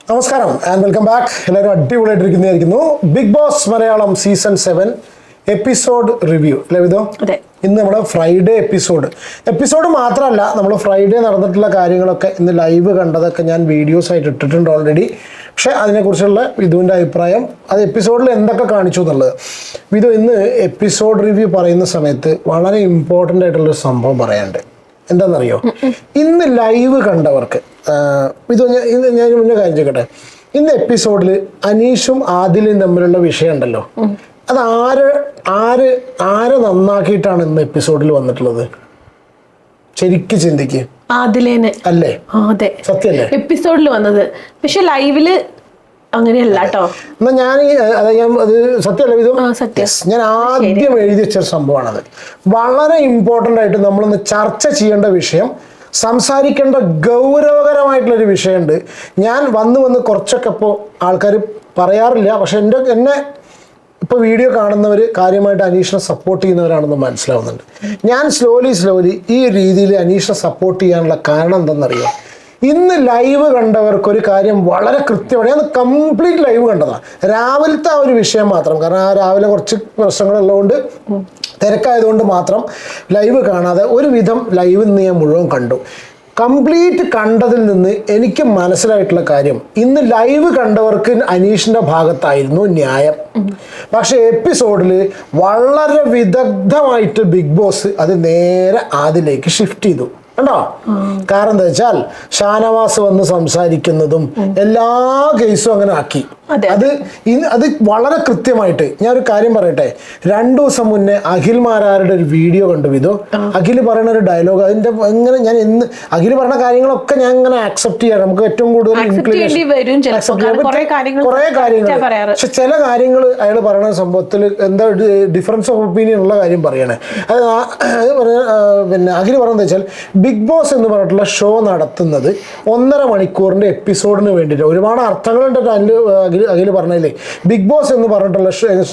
നമസ്കാരം and welcome back. എല്ലാവരും അടിപൊളിയായിട്ടിരിക്കുന്നതായിരിക്കുന്നു. Bigg Boss Malayalam season 7 episode review അല്ലേ വിധോ? ഇന്ന് നമ്മുടെ ഫ്രൈഡേ എപ്പിസോഡ് മാത്രമല്ല, നമ്മൾ ഫ്രൈഡേ നടന്നിട്ടുള്ള കാര്യങ്ങളൊക്കെ ഇന്ന് ലൈവ് കണ്ടതൊക്കെ ഞാൻ വീഡിയോസ് ആയിട്ട് ഇട്ടിട്ടുണ്ട് ഓൾറെഡി. പക്ഷേ അതിനെക്കുറിച്ചുള്ള വിധുവിൻ്റെ അഭിപ്രായം, അത് എപ്പിസോഡിൽ എന്തൊക്കെ കാണിച്ചു എന്നുള്ളത്. വിധു ഇന്ന് എപ്പിസോഡ് റിവ്യൂ പറയുന്ന സമയത്ത് വളരെ ഇമ്പോർട്ടൻ്റ് ആയിട്ടുള്ളൊരു സംഭവം പറയാനുണ്ട്. എന്താണെന്നറിയോ? ഇന്ന് ലൈവ് കണ്ടവർക്ക് ഇത് ഞാൻ മുന്നേ കാര്യം ചോദിക്കട്ടെ, ഇന്ന് എപ്പിസോഡിൽ അനീഷും ആദിലും തമ്മിലുള്ള വിഷയം ഉണ്ടല്ലോ, അത് ആര് നന്നാക്കിയിട്ടാണ് ഇന്ന് എപ്പിസോഡിൽ വന്നിട്ടുള്ളത്? ശരിക്കും ചിന്തിക്ക്. ആദിലേനെ അല്ലേ? അതെ, സത്യല്ലേ എപ്പിസോഡിൽ വന്നത്. പക്ഷെ ലൈവില് അങ്ങനെയല്ല കേട്ടോ. എന്നാ ഞാൻ അത് സത്യമല്ല വിധു, ഞാൻ ആദ്യം എഴുതി വെച്ച സംഭവമാണത്. വളരെ ഇമ്പോർട്ടൻ്റ് ആയിട്ട് നമ്മളൊന്ന് ചർച്ച ചെയ്യേണ്ട വിഷയം, സംസാരിക്കേണ്ട ഗൗരവകരമായിട്ടുള്ളൊരു വിഷയമുണ്ട്. ഞാൻ വന്ന് കുറച്ചൊക്കെ ഇപ്പോൾ ആൾക്കാർ പറയാറില്ല, പക്ഷെ എന്നെ ഇപ്പോൾ വീഡിയോ കാണുന്നവർ കാര്യമായിട്ട് അനീഷിനെ സപ്പോർട്ട് ചെയ്യുന്നവരാണെന്ന് മനസ്സിലാവുന്നുണ്ട്. ഞാൻ സ്ലോലി ഈ രീതിയിൽ അനീഷിനെ സപ്പോർട്ട് ചെയ്യാനുള്ള കാരണം എന്താണെന്നറിയാം? ഇന്ന് ലൈവ് കണ്ടവർക്കൊരു കാര്യം വളരെ കൃത്യമാണ്. ഞാൻ കംപ്ലീറ്റ് ലൈവ് കണ്ടതാണ്, രാവിലത്തെ ആ ഒരു വിഷയം മാത്രം. കാരണം ആ രാവിലെ കുറച്ച് പ്രശ്നങ്ങളുള്ളതുകൊണ്ട്, തിരക്കായതുകൊണ്ട് മാത്രം ലൈവ് കാണാതെ ഒരുവിധം ലൈവ് ഇന്ന് ഞാൻ മുഴുവൻ കണ്ടു. കംപ്ലീറ്റ് കണ്ടതിൽ നിന്ന് എനിക്ക് മനസ്സിലായിട്ടുള്ള കാര്യം, ഇന്ന് ലൈവ് കണ്ടവർക്ക് അനീഷിൻ്റെ ഭാഗത്തായിരുന്നു ന്യായം. പക്ഷെ എപ്പിസോഡിൽ വളരെ വിദഗ്ധമായിട്ട് ബിഗ് ബോസ് അത് നേരെ ആദിലേക്ക് ഷിഫ്റ്റ് ചെയ്തു. കണ്ടോ? കാരണം എന്താ വെച്ചാൽ ഷാനവാസ് വന്ന് സംസാരിക്കുന്നതും എല്ലാ കേസും അങ്ങനെ ആക്കി. അത് വളരെ കൃത്യമായിട്ട്. ഞാനൊരു കാര്യം പറയട്ടെ, 2 ദിവസം മുന്നേ അഖിൽ മാരാരുടെ ഒരു വീഡിയോ കണ്ടു വിധു. അഖിൽ പറയുന്ന ഒരു ഡയലോഗ്, അതിന്റെ എങ്ങനെ ഞാൻ അഖിൽ പറഞ്ഞ കാര്യങ്ങളൊക്കെ ഞാൻ ഇങ്ങനെ ആക്സെപ്റ്റ് ചെയ്യാറ്. നമുക്ക് ഏറ്റവും കൂടുതൽ കുറെ കാര്യങ്ങൾ, പക്ഷെ ചില കാര്യങ്ങൾ അയാൾ പറയുന്ന സംഭവത്തിൽ എന്താ ഡിഫറൻസ് ഓഫ് ഒപ്പീനിയൻ ഉള്ള കാര്യം പറയണേ. പിന്നെ അഖിൽ പറയുന്നത് വെച്ചാൽ, ബിഗ് ബോസ് എന്ന് പറഞ്ഞിട്ടുള്ള ഷോ നടത്തുന്നത് 1.5 മണിക്കൂറിന്റെ എപ്പിസോഡിന് വേണ്ടിയിട്ട്. ഒരുപാട് അർത്ഥങ്ങളുണ്ട് അഖിൽ പറഞ്ഞില്ലേ. ബിഗ് ബോസ് എന്ന് പറഞ്ഞിട്ടുള്ള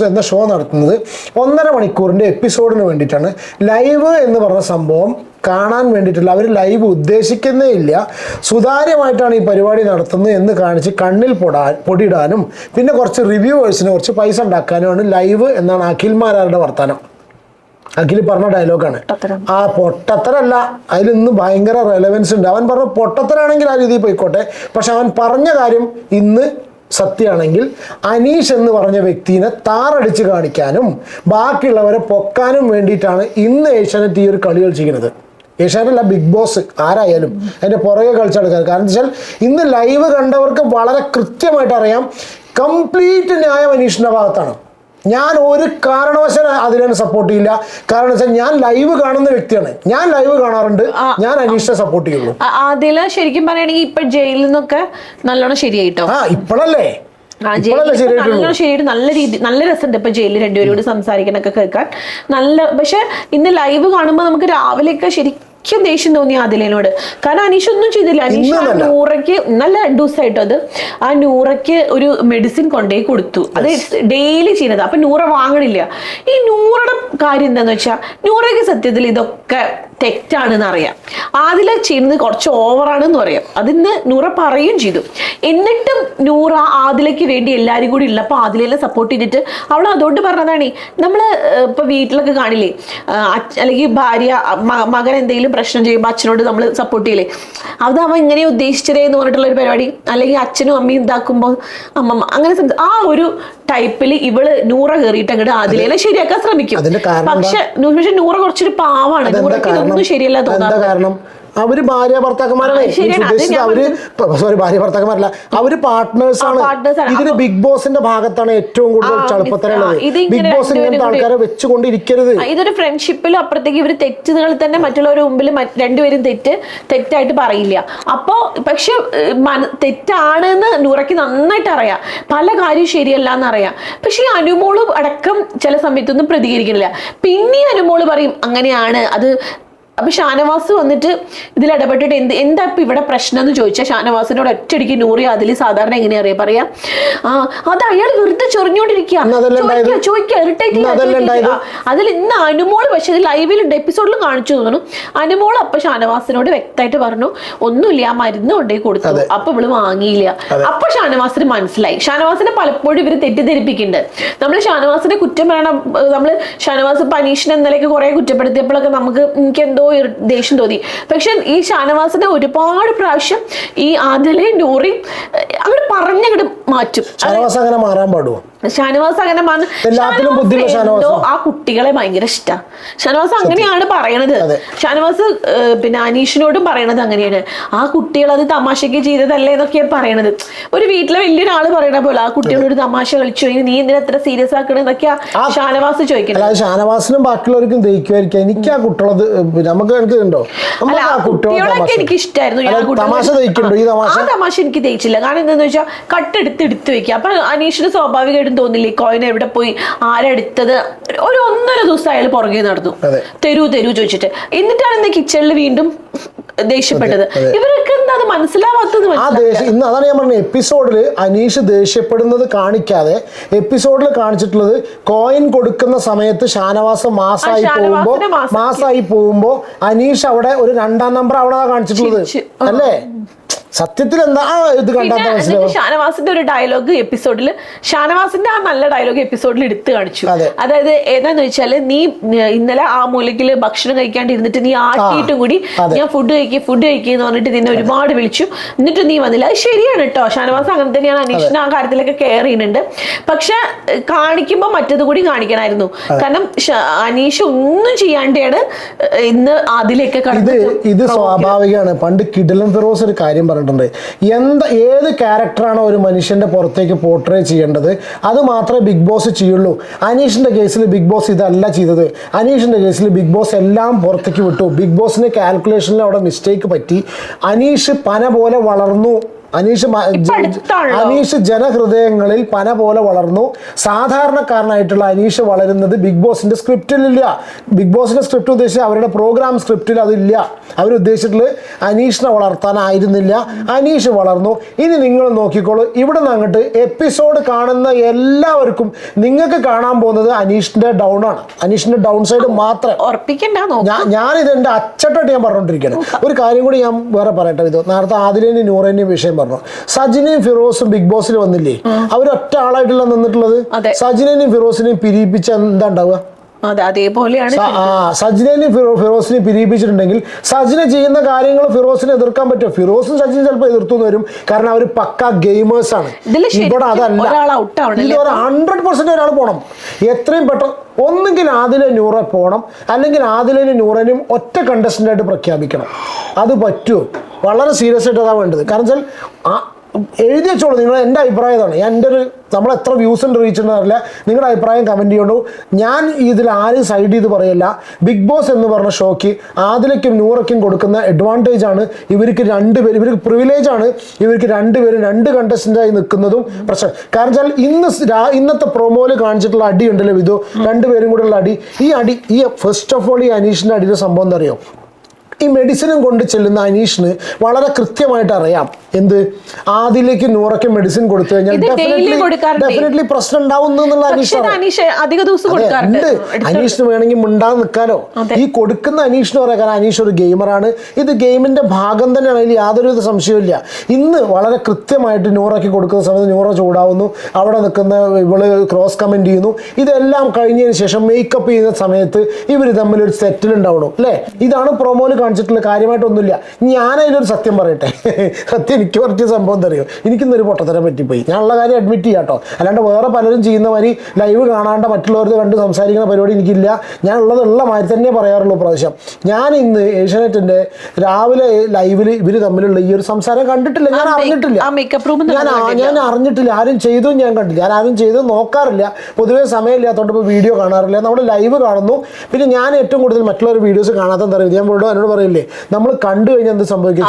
എന്ന ഷോ നടത്തുന്നത് 1.5 മണിക്കൂറിന്റെ എപ്പിസോഡിന് വേണ്ടിയിട്ടാണ്. ലൈവ് എന്ന് പറഞ്ഞ സംഭവം കാണാൻ വേണ്ടിയിട്ടുള്ള, അവർ ലൈവ് ഉദ്ദേശിക്കുന്നേ ഇല്ല, സുതാര്യമായിട്ടാണ് ഈ പരിപാടി നടത്തുന്നത് എന്ന് കാണിച്ച് കണ്ണിൽ പൊടിയിടാനും പിന്നെ കുറച്ച് റിവ്യൂവേഴ്സിന് കുറച്ച് പൈസ ഉണ്ടാക്കാനുമാണ് ലൈവ് എന്നാണ് അഖിൽമാരാരുടെ വർത്തമാനം. അഖിൽ പറഞ്ഞ ഡയലോഗാണ്. ആ പൊട്ടത്തരല്ല, അതിലിന്ന് ഭയങ്കര റെലവൻസ് ഉണ്ട്. അവൻ പറഞ്ഞ പൊട്ടത്തരാണെങ്കിൽ ആ രീതിയിൽ പോയിക്കോട്ടെ, പക്ഷെ അവൻ പറഞ്ഞ കാര്യം ഇന്ന് സത്യമാണെങ്കിൽ അനീഷ് എന്ന് പറഞ്ഞ വ്യക്തിനെ താറടിച്ച് കാണിക്കാനും ബാക്കിയുള്ളവരെ പൊക്കാനും വേണ്ടിയിട്ടാണ് ഇന്ന് ഏഷ്യാനെറ്റ് ഈ ഒരു കളി കളിച്ചിരിക്കുന്നത്. ഏഷ്യാനെറ്റല്ല, ബിഗ് ബോസ് ആരായാലും അതിൻ്റെ പുറകെ കളിച്ച ആൾക്കാർ. കാരണം വെച്ചാൽ ഇന്ന് ലൈവ് കണ്ടവർക്ക് വളരെ കൃത്യമായിട്ട് അറിയാം, കംപ്ലീറ്റ് ന്യായം അനീഷിൻ്റെ ഭാഗത്താണ്. ഞാൻ ഒരു കാരണവശാലും അതിനെ സപ്പോർട്ട് ചെയ്യില്ല. കാരണം വെച്ചാൽ ഞാൻ ലൈവ് കാണുന്ന വ്യക്തിയാണ്, ഞാൻ ലൈവ് കാണാറുണ്ട്, ഞാൻ അനീഷിനെ സപ്പോർട്ട് ചെയ്യുള്ളൂ. അതില് ശരിക്കും പറയുകയാണെങ്കിൽ ഇപ്പൊ ജയിലിൽ നിന്നൊക്കെ നല്ലോണം ശരിയായിട്ടോ. ഇപ്പോഴല്ലേ ശരിയായിട്ട് നല്ല രസമുണ്ട് ഇപ്പൊ ജയിലിൽ രണ്ടുപേരോട് സംസാരിക്കാനൊക്കെ കേൾക്കാൻ നല്ല. പക്ഷെ ഇന്ന് ലൈവ് കാണുമ്പോ നമുക്ക് രാവിലെയൊക്കെ ശരിക്കും ദേഷ്യം തോന്നി ആദിലേനോട്. കാരണം അനീഷ് ഒന്നും ചെയ്തില്ല. അനീഷ് ആ നൂറയ്ക്ക് നല്ല 2 ദിവസമായിട്ട് ആ നൂറയ്ക്ക് ഒരു മെഡിസിൻ കൊണ്ടുപോയി കൊടുത്തു. അത് ഡെയിലി ചെയ്യുന്നത്. അപ്പൊ നൂറ വാങ്ങണില്ല. ഈ നൂറയുടെ കാര്യം എന്താന്ന് വെച്ചാൽ, നൂറയ്ക്ക് സത്യത്തിൽ ഇതൊക്കെ തെറ്റാണെന്ന് അറിയാം, ആദില ചെയ്യുന്നത് കുറച്ച് ഓവറാണെന്ന് പറയാം. അതിന്ന് നൂറ പറയുകയും ചെയ്തു. എന്നിട്ടും നൂറ ആദിലയ്ക്ക് വേണ്ടി എല്ലാവരും കൂടി ഉള്ളപ്പോൾ ആദിലെല്ലാം സപ്പോർട്ട് ചെയ്തിട്ട് അവൾ അതുകൊണ്ട് പറഞ്ഞതാണ്, നമ്മള് ഇപ്പൊ വീട്ടിലൊക്കെ കാണില്ലേ, അല്ലെങ്കിൽ ഭാര്യ മകൻ എന്തെങ്കിലും പ്രശ്നം ചെയ്യുമ്പോൾ അച്ഛനോട് നമ്മൾ സപ്പോർട്ട് ചെയ്യില്ലേ, അത് അവൻ ഇങ്ങനെ ഉദ്ദേശിച്ചതേ എന്ന് പറഞ്ഞിട്ടുള്ള ഒരു പരിപാടി. അല്ലെങ്കിൽ അച്ഛനും അമ്മയും ഇതാക്കുമ്പോൾ അമ്മമ്മ അങ്ങനെ ആ ഒരു ടൈപ്പില് ഇവള് നൂറ കയറിയിട്ട് അങ്ങോട്ട് ആദിലേനെ ശരിയാക്കാൻ ശ്രമിക്കും. പക്ഷെ നൂറ കുറച്ചൊരു പാവാണ്. നൂറയ്ക്ക് ഇതൊന്നും ശരിയല്ല തോന്നാം. അവര് ഭാര്യ ഭർത്താക്കന്മാരല്ല, അവര് പാർട്ട്നേഴ്സാണ്. ഇതിന് ബിഗ് ബോസിന്റെ ഭാഗത്താണ് ഏറ്റവും കൂടുതൽ ചളുപ്പത്തരുള്ളത്. ബിഗ് ബോസ് ഇങ്ങനത്തെ ആൾക്കാരെ വെച്ചുകൊണ്ടിരിക്കരുത്. ഇതൊരു ഫ്രണ്ട്ഷിപ്പിലും അപ്പുറത്തേക്ക് ഇവര് തെറ്റുകൾ തന്നെ മറ്റുള്ളവരുടെ മുമ്പിൽ രണ്ടുപേരും തെറ്റായിട്ട് പറയില്ല. അപ്പോ പക്ഷെ തെറ്റാണെന്ന് നൂറയ്ക്ക് നന്നായിട്ട് അറിയാം, പല കാര്യം ശരിയല്ല എന്നറിയാം. പക്ഷെ ഈ അനുമോള് അടക്കം ചില സമയത്തൊന്നും പ്രതികരിക്കുന്നില്ല. പിന്നെ അനുമോള് പറയും അങ്ങനെയാണ്, അത് അപ്പൊ ഷാനവാസ് വന്നിട്ട് ഇതിൽ ഇടപെട്ടിട്ട് എന്താ ഇപ്പൊ ഇവിടെ പ്രശ്നം എന്ന് ചോദിച്ചാൽ ഷാനവാസിനോട് ഒറ്റയടിക്ക് നൂറി അതിൽ സാധാരണ എങ്ങനെയാ അറിയാം പറയാ, അത് അയാൾ വെറുതെ ചൊറിഞ്ഞോണ്ടിരിക്കുക, അതിൽ ഇന്ന് അനുമോള് പക്ഷെ ഇത് ലൈവിലുണ്ട്, എപ്പിസോഡിലും കാണിച്ചു തോന്നുന്നു. അനുമോൾ അപ്പൊ ഷാനവാസിനോട് വ്യക്തമായിട്ട് പറഞ്ഞു ഒന്നുമില്ല, ആ മരുന്ന് കൊണ്ടേ കൊടുത്തു, അപ്പൊ ഇവള് വാങ്ങിയില്ല. അപ്പൊ ഷാനവാസിന് മനസ്സിലായി. ഷാനവാസിനെ പലപ്പോഴും ഇവര് തെറ്റിദ്ധരിപ്പിക്കുന്നുണ്ട്. നമ്മള് ഷാനവാസിനെ കുറ്റം പറയണം, നമ്മള് ഷാനവാസ് പനീഷിനെ ഇന്നലെയൊക്കെ കുറെ കുറ്റപ്പെടുത്തിയപ്പോഴൊക്കെ നമുക്ക് എനിക്ക് എന്തോ ദേഷ്യം തോന്നി. പക്ഷെ ഈ ഷാനവാസിനെ ഒരുപാട് പ്രാവശ്യം ഈ ആദിലയും നൂറിയും അങ്ങോട്ട് പറഞ്ഞങ്ങോട്ട് മാറ്റും. ഷാനവാസ് അങ്ങനെ മാറാൻ പാടുമോ? ഷാനവാസ് അങ്ങനെ ആ കുട്ടികളെ ഭയങ്കര ഇഷ്ടമാണ്. ഷാനവാസ് അങ്ങനെയാണ് പറയണത്. ഷാനവാസ് പിന്നെ അനീഷിനോടും പറയണത് അങ്ങനെയാണ്, ആ കുട്ടികൾ അത് തമാശക്ക് ചെയ്തതല്ലേ എന്നൊക്കെയാണ് പറയണത്. ഒരു വീട്ടിലെ വലിയൊരാള് പറയണ പോലെ ആ കുട്ടികളോട് തമാശ കളിച്ചു, നീ എന്തിനാ എത്ര സീരിയസ് ആക്കണ എന്നൊക്കെയാ ഷാനവാസ് ചോദിക്കുന്നത്. ഷാനവാസിനും ബാക്കിയുള്ളവർക്കും ദഹിക്കുമായിരിക്കും. എനിക്ക് ആ കുട്ടികളത് നമുക്ക് ഉണ്ടോ? അല്ല, കുട്ടികളൊക്കെ എനിക്ക് ഇഷ്ടമായിരുന്നു. ആ തമാശ എനിക്ക് ദഹിച്ചില്ല. കാരണം എന്താന്ന് വെച്ചാൽ കട്ടെടുത്ത് വെക്കുക. അപ്പൊ അനീഷിന് സ്വാഭാവികമായിട്ടും തോന്നില്ലേ കോയിൻ എവിടെ പോയി, ആരെടുത്തത്. ഒരു 1.5 ദിവസം അയാൾ പുറകെ നടന്നു, തരൂ ചോദിച്ചിട്ട്. എന്നിട്ടാണ് ഇന്ന് കിച്ചണിൽ വീണ്ടും ദേഷ്യപ്പെട്ടത്. ഇവരൊക്കെ എന്താ അത് മനസ്സിലാവാത്തത്? ഇന്ന് അതാണ് ഞാൻ പറഞ്ഞത്, എപ്പിസോഡിൽ അനീഷ് ദേഷ്യപ്പെടുന്നത് കാണിക്കാതെ എപ്പിസോഡിൽ കാണിച്ചിട്ടുള്ളത് കോയിൻ കൊടുക്കുന്ന സമയത്ത് ഷാനവാസ് മാസായി പോകുമ്പോ അനീഷ് അവിടെ ഒരു 2ാം നമ്പർ അവിടെ കാണിച്ചിട്ടുള്ളത് അല്ലേ? സത്യത്തിൽ എന്താ ഇത് കണ്ടാൽ ഷാനവാസിന്റെ ഒരു ഡയലോഗ് എപ്പിസോഡിൽ, ഷാനവാസിന്റെ ആ നല്ല ഡയലോഗ് എപ്പിസോഡിൽ എടുത്തു കാണിച്ചു. അതായത് ഏതാന്ന് വെച്ചാല്, നീ ഇന്നലെ ആ മൂലക്കില് ഭക്ഷണം കഴിക്കാണ്ട് ഇരുന്നിട്ട് നീ ആക്കിയിട്ടും കൂടി ഞാൻ ഫുഡ് കഴിക്കുക എന്ന് പറഞ്ഞിട്ട് നിന്നെ ഒരുപാട് വിളിച്ചു, എന്നിട്ട് നീ വന്നില്ല. അത് ശരിയാണ് കേട്ടോ, ഷാനവാസ് അങ്ങനെ തന്നെയാണ്. അനീഷിന് ആ കാര്യത്തിലൊക്കെ കെയർ ചെയ്യുന്നുണ്ട്. പക്ഷെ കാണിക്കുമ്പോ മറ്റത് കൂടി കാണിക്കണമായിരുന്നു. കാരണം അനീഷ് ഒന്നും ചെയ്യാണ്ടാണ് ഇന്ന് അതിലേക്ക് കടന്നത്. ഇത് സ്വാഭാവികമാണ്. പണ്ട് കിടിലൻ ഫിറോസ് ഒരു കാര്യം പറഞ്ഞിട്ടുണ്ട്, ഏത് ക്യാരക്ടറാണോ ഒരു മനുഷ്യന്റെ പുറത്തേക്ക് പോർട്രേ ചെയ്യേണ്ടത് അത് മാത്രമേ ബിഗ് ബോസ് ചെയ്യുള്ളൂ. അനീഷിന്റെ കേസിൽ ബിഗ് ബോസ് ഇതല്ല ചെയ്തത്. അനീഷിന്റെ കേസിൽ ബിഗ് ബോസ് എല്ലാം പുറത്തേക്ക് വിട്ടു. ബിഗ് ബോസിന് കാൽക്കുലേഷനിൽ അവിടെ മിസ്റ്റേക്ക് പറ്റി. അനീഷ് പന പോലെ വളർന്നു. അനീഷ് ജനഹൃദയങ്ങളിൽ പന പോലെ വളർന്നു. സാധാരണക്കാരനായിട്ടുള്ള അനീഷ് വളരുന്നത് ബിഗ് ബോസിന്റെ സ്ക്രിപ്റ്റിലില്ല. ബിഗ് ബോസിന്റെ സ്ക്രിപ്റ്റ് ഉദ്ദേശിച്ച് അവരുടെ പ്രോഗ്രാം സ്ക്രിപ്റ്റിൽ അതില്ല. അവരുദ്ദേശിച്ചിട്ടുള്ളത് അനീഷിനെ വളർത്താനായിരുന്നില്ല. അനീഷ് വളർന്നു. ഇനി നിങ്ങൾ നോക്കിക്കോളൂ, ഇവിടെ നിന്ന് അങ്ങോട്ട് എപ്പിസോഡ് കാണുന്ന എല്ലാവർക്കും നിങ്ങൾക്ക് കാണാൻ പോകുന്നത് അനീഷിന്റെ ഡൗൺ ആണ്. അനീഷിന്റെ ഡൗൺ സൈഡ് മാത്രം. ഞാനിത് എന്റെ അച്ചട്ടായിട്ട് ഞാൻ പറഞ്ഞുകൊണ്ടിരിക്കുകയാണ്. ഒരു കാര്യം കൂടി ഞാൻ വേറെ പറയട്ടെ. ഇത് നേരത്തെ ആദിലേനെയും നൂറേനെയും വിഷയം പറഞ്ഞു. സജിനെയും ഫിറോസും ബിഗ് ബോസിൽ വന്നില്ലേ, അവരൊറ്റ ആളായിട്ടല്ല നിന്നിട്ടുള്ളത്. സജിനെയും ഫിറോസിനെയും പിരിയിപ്പിച്ച എന്താ ഉണ്ടാവുക? സജിനെയും ഫിറോസിനെയും പിരിയിപ്പിച്ചിട്ടുണ്ടെങ്കിൽ സജിന ചെയ്യുന്ന കാര്യങ്ങൾ ഫിറോസിനെ എതിർക്കാൻ പറ്റും. ഫിറോസും സജിനും ചിലപ്പോൾ എതിർത്തു വരും, കാരണം അവർ പക്ക ഗെയിമേഴ്സ് ആണ്. ഇവിടെ അതല്ല, 100% ഒരാൾ പോകണം. എത്രയും പെട്ടെന്ന് ഒന്നുകിൽ ആദിലെ നൂറെ പോകണം, അല്ലെങ്കിൽ ആദിലേനും നൂറനും ഒറ്റ കണ്ടസ്റ്റന്റ് ആയിട്ട് പ്രഖ്യാപിക്കണം. അത് പറ്റുമോ? വളരെ സീരിയസ് ആയിട്ട് അതാണ് വേണ്ടത്. കാരണം വെച്ചാൽ എഴുതി വെച്ചോളൂ, നിങ്ങൾ എൻ്റെ അഭിപ്രായം ഇതാണ്. നമ്മൾ എത്ര വ്യൂസ് ഉണ്ട് റീച്ച് ഉണ്ടെന്നറിയില്ല, നിങ്ങളുടെ അഭിപ്രായം കമൻറ്റ് ചെയ്യണ്ടു. ഞാൻ ഇതിൽ ആരും സൈഡ് ചെയ്ത് പറയില്ല. ബിഗ് ബോസ് എന്ന് പറഞ്ഞ ഷോയ്ക്ക് ആദിലയ്ക്കും നൂറയ്ക്കും കൊടുക്കുന്ന അഡ്വാൻറ്റേജ് ആണ് ഇവർക്ക് രണ്ടുപേരും, ഇവർക്ക് പ്രിവിലേജ് ആണ് ഇവർക്ക് രണ്ടുപേരും 2 കണ്ടസ്റ്റൻ്റായി നിൽക്കുന്നതും പ്രശ്നം. കാരണം വെച്ചാൽ ഇന്നത്തെ പ്രൊമോയിൽ കാണിച്ചിട്ടുള്ള അടി ഉണ്ടല്ലോ, ഇത് രണ്ടുപേരും കൂടെ ഉള്ള അടി. ഈ ഫസ്റ്റ് ഓഫ് ഓൾ ഈ അനീഷിൻ്റെ അടിയുടെ സംഭവം എന്താ അറിയോ? ഈ മെഡിസിനും കൊണ്ട് ചെല്ലുന്ന അനീഷിന് വളരെ കൃത്യമായിട്ട് അറിയാം എന്ത് ആദിലേക്ക് നൂറയ്ക്ക് മെഡിസിൻ കൊടുത്തു കഴിഞ്ഞാൽ ഡെഫിനറ്റ്ലി പ്രശ്നം ഉണ്ടാവും എന്നുള്ള അനീഷിന് വേണമെങ്കിൽ മിണ്ടാതെ നിൽക്കാലോ. ഈ കൊടുക്കുന്ന അനീഷിന് പറയാം, കാരണം അനീഷ് ഒരു ഗെയിമറാണ്. ഇത് ഗെയിമിന്റെ ഭാഗം തന്നെയാണ്, അതിൽ യാതൊരു സംശയമില്ല. ഇന്ന് വളരെ കൃത്യമായിട്ട് നൂറയ്ക്ക് കൊടുക്കുന്ന സമയത്ത് നൂറ ചൂടാവുന്നു, അവിടെ നിൽക്കുന്ന ഇവള് ക്രോസ് കമന്റ് ചെയ്യുന്നു. ഇതെല്ലാം കഴിഞ്ഞതിന് ശേഷം മേക്കപ്പ് ചെയ്യുന്ന സമയത്ത് ഇവർ തമ്മിലൊരു സെറ്റിൽ ഉണ്ടാവണം അല്ലേ? ഇതാണ് പ്രൊമോയിൽ കാണിച്ചിട്ടുള്ള, കാര്യമായിട്ടൊന്നുമില്ല. ഞാനതിലൊരു സത്യം പറയട്ടെ, സത്യം എനിക്ക് പറ്റിയ സംഭവം തറിയോ, എനിക്കിന്നൊരു പൊട്ടത്തരം പറ്റിപ്പോയി. ഞാനുള്ള കാര്യം അഡ്മിറ്റ് ചെയ്യാം കേട്ടോ. അല്ലാണ്ട് വേറെ പലരും ചെയ്യുന്ന മാതിരി ലൈവ് കാണാണ്ട് മറ്റുള്ളവർക്ക് കണ്ട് സംസാരിക്കുന്ന പരിപാടി എനിക്കില്ല. ഞാൻ ഉള്ള മാതിരി തന്നെ പറയാറുള്ളൂ. പ്രാവശ്യം ഞാൻ ഇന്ന് ഏഷ്യാനെറ്റിന്റെ രാവിലെ ലൈവിൽ ഇവർ തമ്മിലുള്ള ഈ ഒരു സംസാരം കണ്ടിട്ടില്ല, ഞാൻ അറിഞ്ഞിട്ടില്ല. ഞാൻ അറിഞ്ഞിട്ടില്ല, ആരും ചെയ്തു ഞാൻ കണ്ടില്ല. ഞാൻ ആരും ചെയ്തു നോക്കാറില്ല, പൊതുവേ സമയമില്ലാത്തതുകൊണ്ട് ഇപ്പോൾ വീഡിയോ കാണാറില്ല. നമ്മൾ ലൈവ് കാണുന്നു. പിന്നെ ഞാൻ ഏറ്റവും കൂടുതൽ മറ്റുള്ളവർ വീഡിയോസ് കാണാത്ത എന്താ പറയുക, ഞാൻ എന്നോട് പറയില്ലേ, നമ്മൾ കണ്ടു കഴിഞ്ഞാൽ എന്ത് സംഭവിക്കും,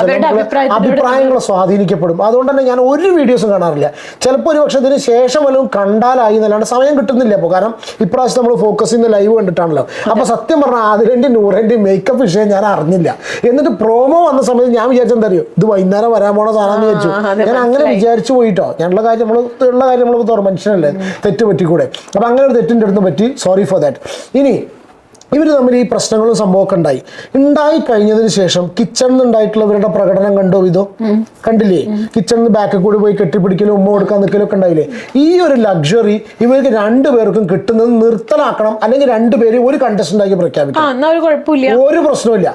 അഭിപ്രായങ്ങളെ സ്വാധീനം സ്വാധീനിക്കപ്പെടും. അതുകൊണ്ട് തന്നെ ഞാൻ ഒരു വീഡിയോസും കാണാറില്ല. ചിലപ്പോൾ ഒരു പക്ഷേ ഇതിന് ശേഷം വല്ലതും കണ്ടാലായി എന്നല്ലാണ്ട് സമയം കിട്ടുന്നില്ല. അപ്പോൾ കാരണം ഇപ്രാവശ്യം നമ്മൾ ഫോക്കസ് ചെയ്യുന്ന ലൈവ് കണ്ടിട്ടാണല്ലോ. അപ്പോൾ സത്യം പറഞ്ഞാൽ ആദിലിൻ്റെയും നൂറിൻ്റെയും മേക്കപ്പ് വിഷയം ഞാൻ അറിഞ്ഞില്ല. എന്നിട്ട് പ്രോമോ വന്ന സമയത്ത് ഞാൻ വിചാരിച്ചെന്താ അറിയോ, ഇത് വൈകുന്നേരം വരാൻ പോണ സാധനം വിചാരിച്ചു. ഞാൻ അങ്ങനെ വിചാരിച്ചു പോയിട്ടോ. ഞാനുള്ള കാര്യം നമ്മൾ തുറ മനുഷ്യനല്ലേ, തെറ്റ് പറ്റിക്കൂടെ. അപ്പം അങ്ങനെ ഒരു തെറ്റിൻ്റെ അടുത്ത് പറ്റി, സോറി ഫോർ ദാറ്റ്. ഇനി ഇവർ തമ്മിൽ ഈ പ്രശ്നങ്ങളും സംഭവമൊക്കെ ഉണ്ടായി കഴിഞ്ഞതിന് ശേഷം കിച്ചണിൽ നിന്ന് ഉണ്ടായിട്ടുള്ളവരുടെ പ്രകടനം കണ്ടോ? ഇതോ കണ്ടില്ലേ? കിച്ചണിൽ നിന്ന് ബാക്കിൽ കൂടി പോയി കെട്ടിപ്പിടിക്കലും ഉമ്മ കൊടുക്കാൻ നിൽക്കലും ഒക്കെ ഉണ്ടായില്ലേ? ഈ ഒരു ലക്ഷറി ഇവർക്ക് രണ്ടുപേർക്കും കിട്ടുന്നത് നിർത്തലാക്കണം, അല്ലെങ്കിൽ രണ്ടുപേരും ഒരു കണ്ടസ്റ്റന്റ് ആക്കി പ്രഖ്യാപിക്കണം. ഒരു പ്രശ്നമില്ല.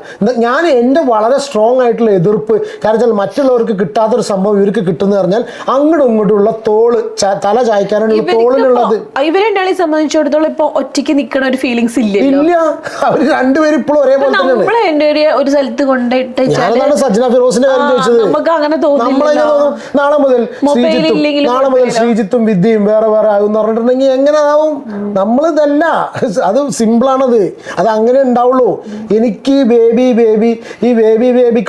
ഞാൻ എൻ്റെ വളരെ സ്ട്രോങ് ആയിട്ടുള്ള എതിർപ്പ്, കാരണം മറ്റുള്ളവർക്ക് കിട്ടാത്തൊരു സംഭവം ഇവർക്ക് കിട്ടുന്ന പറഞ്ഞാൽ അങ്ങോട്ടും ഇങ്ങോട്ടുള്ള തോള് തല ചായ്ക്കാനുള്ള തോളിനുള്ളത് ഇവരെ സംബന്ധിച്ചിടത്തോളം ഇപ്പൊ ഒറ്റയ്ക്ക് നിൽക്കുന്ന ഒരു ഫീലിങ്സ് ഇല്ല. അവര് രണ്ടുപേരും ഇപ്പോഴും ഒരേപോലെ ഒരു സ്ഥലത്ത് കൊണ്ടിട്ട് സജ്ന ഫിറോസിന്റെ കാര്യം ചോദിച്ചത്. നാളെ മുതൽ ശ്രീജിത്തും വിദ്യയും വേറെ വേറെ ആകും എന്ന് പറഞ്ഞിട്ടുണ്ടെങ്കിൽ എങ്ങനെ ആവും? നമ്മളിതല്ല, അത് സിമ്പിളാണത്, അത് അങ്ങനെ ഉണ്ടാവുള്ളൂ. എനിക്ക് ഈ ബേബി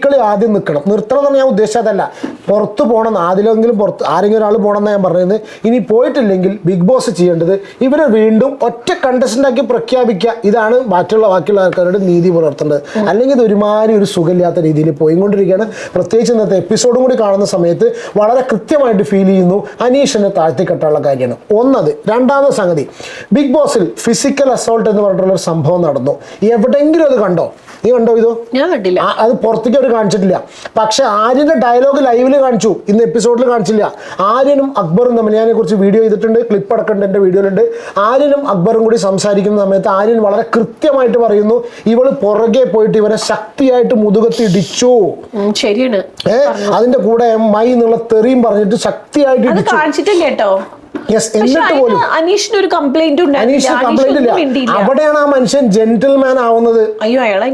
കളി ആദ്യം നിർത്തണം എന്ന് ഞാൻ ഉദ്ദേശിച്ചതല്ല. പുറത്ത് പോകണം, ആദ്യമെങ്കിലും പുറത്ത് ആരെങ്കിലും ഒരാൾ പോകണം എന്നാണ് ഞാൻ പറഞ്ഞത്. ഇനി പോയിട്ടില്ലെങ്കിൽ ബിഗ് ബോസ് ചെയ്യേണ്ടത് ഇവരെ വീണ്ടും ഒറ്റ കണ്ടസ്റ്റന്റ് ആക്കി പ്രഖ്യാപിക്കുക. ഇതാണ് ബാക്കിയുള്ള ആൾക്കാരോട് നീതി പുലർത്തേണ്ടത്. അല്ലെങ്കിൽ ഇത് ഒരുമാതിരി ഒരു സുഖമില്ലാത്ത രീതിയിൽ പോയിക്കൊണ്ടിരിക്കുകയാണ്. പ്രത്യേകിച്ച് ഇന്നത്തെ എപ്പിസോഡും കൂടി കാണുന്ന സമയത്ത് വളരെ കൃത്യമായിട്ട് ഫീൽ ചെയ്യുന്നു അനീഷിനെ താഴ്ത്തിക്കെട്ടാനുള്ള കാര്യമാണ് ഒന്നത്. രണ്ടാമത്തെ സംഗതി, ബിഗ് ബോസിൽ ഫിസിക്കൽ അസോൾട്ട് എന്ന് പറഞ്ഞിട്ടുള്ള ഒരു സംഭവം നടന്നു. എവിടെയെങ്കിലും അത് കണ്ടോ? നീ കണ്ടോ? ഇതോ ഞാൻ കണ്ടില്ല. അത് പുറത്തേക്ക് അവർ കാണിച്ചിട്ടില്ല. പക്ഷെ ആര്യന്റെ ഡയലോഗ് ലൈവില് കാണിച്ചു, ഇന്ന് എപ്പിസോഡിൽ കാണിച്ചില്ല. ആര്യനും അക്ബറും തമ്മിൽ ഞാൻ കുറിച്ച് വീഡിയോ ചെയ്തിട്ടുണ്ട്, ക്ലിപ്പ് അടക്കമുണ്ട് എൻ്റെ വീഡിയോയിലുണ്ട്. ആര്യനും അക്ബറും കൂടി സംസാരിക്കുന്ന സമയത്ത് ആര്യൻ വളരെ കൃത്യമായിട്ട് പറയുന്നു, ഇവള് പുറകെ പോയിട്ട് ഇവരെ ശക്തിയായിട്ട് മുതുകത്തി ഇടിച്ചു. ശരിയാണ്. അതിന്റെ കൂടെ മൈ എന്നുള്ള തെറിയും പറഞ്ഞിട്ട് ശക്തിയായിട്ട് ഇടിച്ചു. കേട്ടോ. എന്നിട്ട് പോലും അനീഷിന് ഒരു കംപ്ലൈന്റ് ഇല്ല. അവിടെയാണ് ആ മനുഷ്യൻ ജെന്റിൽമാൻ ആവുന്നത്. അയ്യോ, അയാളെ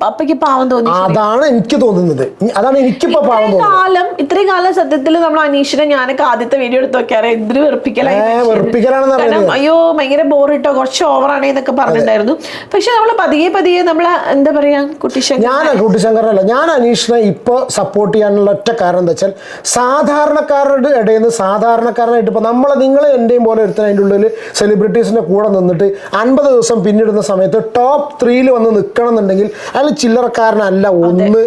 അപ്പയ്ക്ക് പാവം തോന്നി. അതാണ് എനിക്ക് തോന്നുന്നത്. അതാണ് എനിക്കിപ്പോ പാവം തോന്നുന്നത്. ഇത്രയും കാലം സത്യത്തിൽ നമ്മൾ അനീഷിനെ ഞാനൊക്കെ ആദ്യത്തെ വീഡിയോ എടുത്ത് നോക്കിയാറേ എന്തൊരു വെറുപ്പിക്കലാണെന്ന്. അയ്യോ ഭയങ്കര ബോറിട്ടോ, കുറച്ച് ഓവറാണ് എന്നൊക്കെ പറഞ്ഞിട്ടുണ്ടായിരുന്നു. പക്ഷെ നമ്മള് പതിയെ നമ്മളെ എന്താ പറയാ, കുട്ടിശങ്കരല്ല, ഞാൻ അനീഷിനെ ഇപ്പൊ സപ്പോർട്ട് ചെയ്യാനുള്ള ഒറ്റ കാരണം എന്താ വെച്ചാൽ, സാധാരണക്കാരുടെ ഇടയിൽ നിന്ന് സാധാരണക്കാരനായിട്ട് ഇപ്പൊ നിങ്ങൾ എന്റെയും പോലെ എടുത്ത അതിൻ്റെ ഉള്ളിൽ സെലിബ്രിറ്റീസിന്റെ കൂടെ നിന്നിട്ട് 50 ദിവസം പിന്നിടുന്ന സമയത്ത് ടോപ്പ് 3 വന്ന് നിൽക്കണം എന്നുണ്ടെങ്കിൽ അയാൾ ചില്ലറക്കാരനല്ല. ഒന്ന്.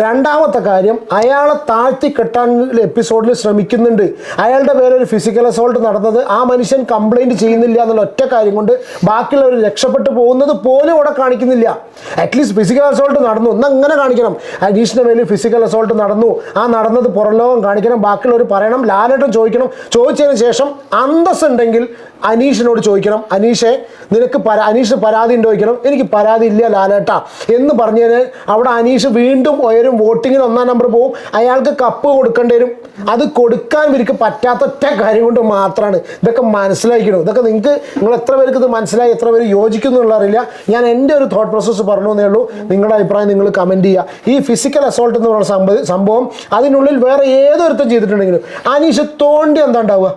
രണ്ടാമത്തെ കാര്യം, അയാളെ താഴ്ത്തി കെട്ടാൻ എപ്പിസോഡിൽ ശ്രമിക്കുന്നുണ്ട്. അയാളുടെ പേര് ഒരു ഫിസിക്കൽ അസോൾട്ട് നടന്നത്, ആ മനുഷ്യൻ കംപ്ലൈന്റ് ചെയ്യുന്നില്ല എന്നുള്ള ഒറ്റ കാര്യം കൊണ്ട് ബാക്കിയുള്ളവർ രക്ഷപ്പെട്ടു പോകുന്നത് പോലും അവിടെ കാണിക്കുന്നില്ല. അറ്റ്ലീസ്റ്റ് ഫിസിക്കൽ അസോൾട്ട് നടന്നു എന്ന് അങ്ങനെ കാണിക്കണം. അനീഷിന്റെ പേരിൽ ഫിസിക്കൽ അസോൾട്ട് നടന്നു, ആ നടന്നത് പുറം ലോകം കാണിക്കണം, ബാക്കിയുള്ളവർ പറയണം, ലാലേട്ടൻ ചോദിക്കണം. ചോദിച്ചതിന് ശേഷം അന്തസ് ഉണ്ടെങ്കിൽ അനീഷിനോട് ചോദിക്കണം, അനീഷെ നിനക്ക് അനീഷ് പരാതി ഉണ്ടോ ചോദിക്കണം. എനിക്ക് പരാതി ഇല്ല ലാലേട്ടാ എന്ന് പറഞ്ഞതിന് അവിടെ അനീഷ് വീണ്ടും ഉയരും, വോട്ടിങ്ങിന് 1ാം നമ്പർ പോവും, അയാൾക്ക് കപ്പ് കൊടുക്കേണ്ടി വരും. അത് കൊടുക്കാൻ ഇവർക്ക് പറ്റാത്ത ഒറ്റ കാര്യം കൊണ്ട് മാത്രമാണ്. ഇതൊക്കെ മനസ്സിലാക്കണം. ഇതൊക്കെ നിങ്ങൾ എത്ര പേർക്ക് ഇത് മനസ്സിലായി, എത്ര പേര് യോജിക്കുന്നു എന്നുള്ള അറിയില്ല. ഞാൻ എൻ്റെ ഒരു തോട്ട് പ്രോസസ്സ് പറഞ്ഞു എന്നേ ഉള്ളൂ. നിങ്ങളുടെ അഭിപ്രായം നിങ്ങൾ കമൻറ്റ് ചെയ്യുക. ഈ ഫിസിക്കൽ അസോൾട്ട് എന്ന് പറയുന്ന സംഭവം അതിനുള്ളിൽ വേറെ ഏതൊരുത്തം ചെയ്തിട്ടുണ്ടെങ്കിലും അനീഷ് തോണ്ടി എന്താ ഉണ്ടാവുക?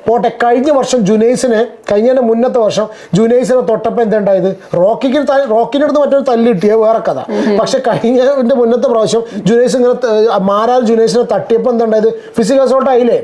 പോട്ടെ, കഴിഞ്ഞ വർഷം കഴിഞ്ഞ മുന്നത്തെ വർഷം ജുനൈസിനെ തൊട്ടപ്പോൾ എന്താണ്ടായത്? റോക്കിന്റെ അടുത്ത് മറ്റൊരു തല്ല് കിട്ടിയ വേറെ കഥ. പക്ഷെ കഴിഞ്ഞ മുന്നത്തെ പ്രാവശ്യം ജുനൈസ് ഇങ്ങനെ മാരാൽ ജുനൈസിനെ തട്ടിയപ്പോൾ എന്താണ്ടായത്? ഫിസിക്കൽ അസോൾട്ട് ആയില്ലേ?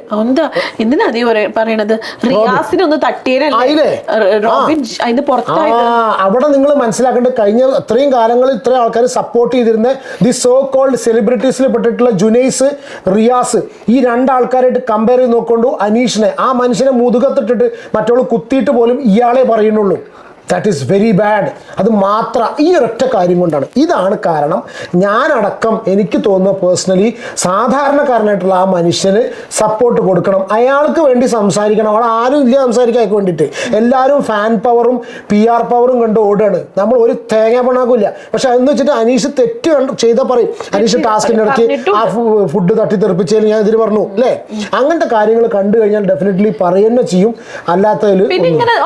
അവിടെ നിങ്ങൾ മനസ്സിലാക്കേണ്ടത്, കഴിഞ്ഞ ഇത്രയും കാലങ്ങളിൽ ഇത്രയും ആൾക്കാർ സപ്പോർട്ട് ചെയ്തിരുന്ന ദി സോ കോൾഡ് സെലിബ്രിറ്റീസിൽ പെട്ടിട്ടുള്ള ജുനൈസ്, റിയാസ്, ഈ രണ്ടാൾക്കാരായിട്ട് കമ്പയർ ചെയ്ത് നോക്കൊണ്ടു അനീഷിനെ, ആ മനുഷ്യനെ മുതുകത്തിട്ടിട്ട് മറ്റോള് കുത്തിയിട്ട് പോലും ഇയാളെ പറയുന്നുള്ളൂ. That is very bad. അത് മാത്രം ഈ ഒരൊറ്റ കാര്യം കൊണ്ടാണ്. ഇതാണ് കാരണം. ഞാനടക്കം എനിക്ക് തോന്നുന്ന പേഴ്സണലി സാധാരണക്കാരനായിട്ടുള്ള ആ മനുഷ്യന് സപ്പോർട്ട് കൊടുക്കണം, അയാൾക്ക് വേണ്ടി സംസാരിക്കണം. അവിടെ ആരും ഇല്ല സംസാരിക്കാൻ വേണ്ടിയിട്ട്. എല്ലാവരും ഫാൻ പവറും PR പവറും കണ്ട് ഓടുകയാണ്. നമ്മൾ ഒരു തേങ്ങ പണാക്കില്ല. പക്ഷെ അതെന്ന് വെച്ചിട്ട് അനീഷ് തെറ്റ് ചെയ്താൽ പറയും, അനീഷ് ടാസ്കിൻ്റെ ഇടയ്ക്ക് ആ ഫുഡ് തട്ടിത്തെറിപ്പിച്ചതിൽ ഞാൻ ഇതിൽ പറഞ്ഞു അല്ലേ? അങ്ങനത്തെ കാര്യങ്ങൾ കണ്ടു കഴിഞ്ഞാൽ ഡെഫിനറ്റ്ലി പറയുന്ന ചെയ്യും. അല്ലാത്തതിൽ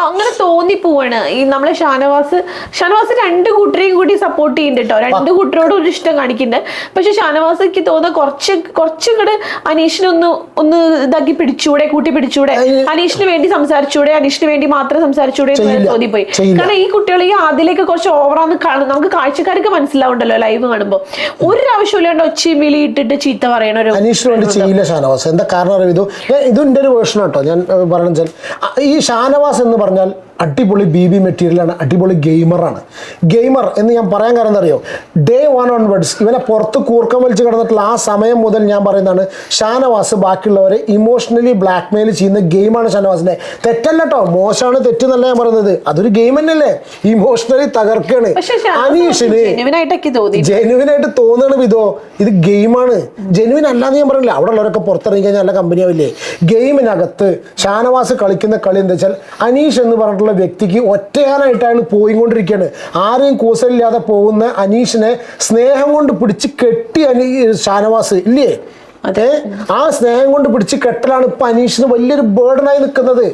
അങ്ങനെ തോന്നിപ്പോവാണ്. നമ്മളെ ഷാനവാസ് രണ്ട് കൂട്ടരെയും കൂടി സപ്പോർട്ട് ചെയ്യുന്നുണ്ട് കേട്ടോ, രണ്ട് കൂട്ടരോടും ഒരു ഇഷ്ടം കാണിക്കുന്നുണ്ട്. പക്ഷെ ഷാനവാസിക്ക് തോന്നുന്ന കുറച്ചും കൂടെ അനീഷിനെ ഒന്ന് ഇതാക്കി പിടിച്ചൂടെ, കൂട്ടി പിടിച്ചൂടെ, അനീഷിന് വേണ്ടി സംസാരിച്ചൂടെ, അനീഷിന് വേണ്ടി മാത്രം സംസാരിച്ചൂടെ എന്ന് തോന്നിപ്പോയി. കാരണം ഈ കുട്ടികൾ ഈ അതിലേക്ക് കുറച്ച് ഓവറാന്ന് നമുക്ക് കാഴ്ചക്കാർക്ക് മനസ്സിലാവുണ്ടല്ലോ ലൈവ് കാണുമ്പോൾ. ഒരു ആവശ്യമില്ലാണ്ട് ഒച്ചയും വിളി ഇട്ടിട്ട് ചീത്ത പറയണ ഒരു അനീഷിന് വേണ്ടി ചെയ്യില്ല ഷാനവാസ്. എന്താ കാരണം അറിയോ? ഇതിന്റെ ഒരു വേർഷൻ കേട്ടോ ഞാൻ പറഞ്ഞു. ഈ ഷാനവാസ് എന്ന് പറഞ്ഞാൽ അടിപൊളി BB മെറ്റീരിയലാണ്, അടിപൊളി ഗെയിമറാണ്. ഗെയിമർ എന്ന് ഞാൻ പറയാൻ കാരണം എന്താ അറിയോ? Day 1 onwards ഇവനെ പുറത്ത് കൂർക്കം വലിച്ച് കിടന്നിട്ടുള്ള ആ സമയം മുതൽ ഞാൻ പറയുന്നതാണ്, ഷാനവാസ് ബാക്കിയുള്ളവരെ ഇമോഷണലി ബ്ലാക്ക്മെയിൽ ചെയ്യുന്ന ഗെയിമാണ് ഷാനവാസിന്റെ. തെറ്റല്ല കേട്ടോ, മോശമാണ്, തെറ്റെന്നല്ല ഞാൻ പറയുന്നത്. അതൊരു ഗെയിം തന്നെയല്ലേ, ഇമോഷണലി തകർക്കാണ്. അനീഷിന് ജെനുവിനായിട്ട് തോന്നുകയാണ് ഇതോ, ഇത് ഗെയിമാണ്. ജെനുവിൻ അല്ലാന്ന് ഞാൻ പറയില്ല. അവിടെ ഉള്ളവരൊക്കെ പുറത്തിറങ്ങി കഴിഞ്ഞാൽ നല്ല കമ്പനിയാവില്ലേ? ഗെയിമിനകത്ത് ഷാനവാസ് കളിക്കുന്ന കളി എന്താ വെച്ചാൽ, അനീഷ് എന്ന് പറഞ്ഞിട്ടുള്ള വ്യക്തിക്ക് ഒറ്റയാനായിട്ടാണ് പോയിക്കൊണ്ടിരിക്കുകയാണ്. ആരെയും കൂസലില്ലാതെ പോകുന്ന അനീഷിനെ സ്നേഹം കൊണ്ട് പിടിച്ച് കെട്ടി ഷാനവാസ് ഇല്ലേ? ആ സ്നേഹം കൊണ്ട് പിടിച്ച് കെട്ടലാണ് ഇപ്പൊ അനീഷിന് വലിയൊരു ബേർഡനായി നിൽക്കുന്നത്.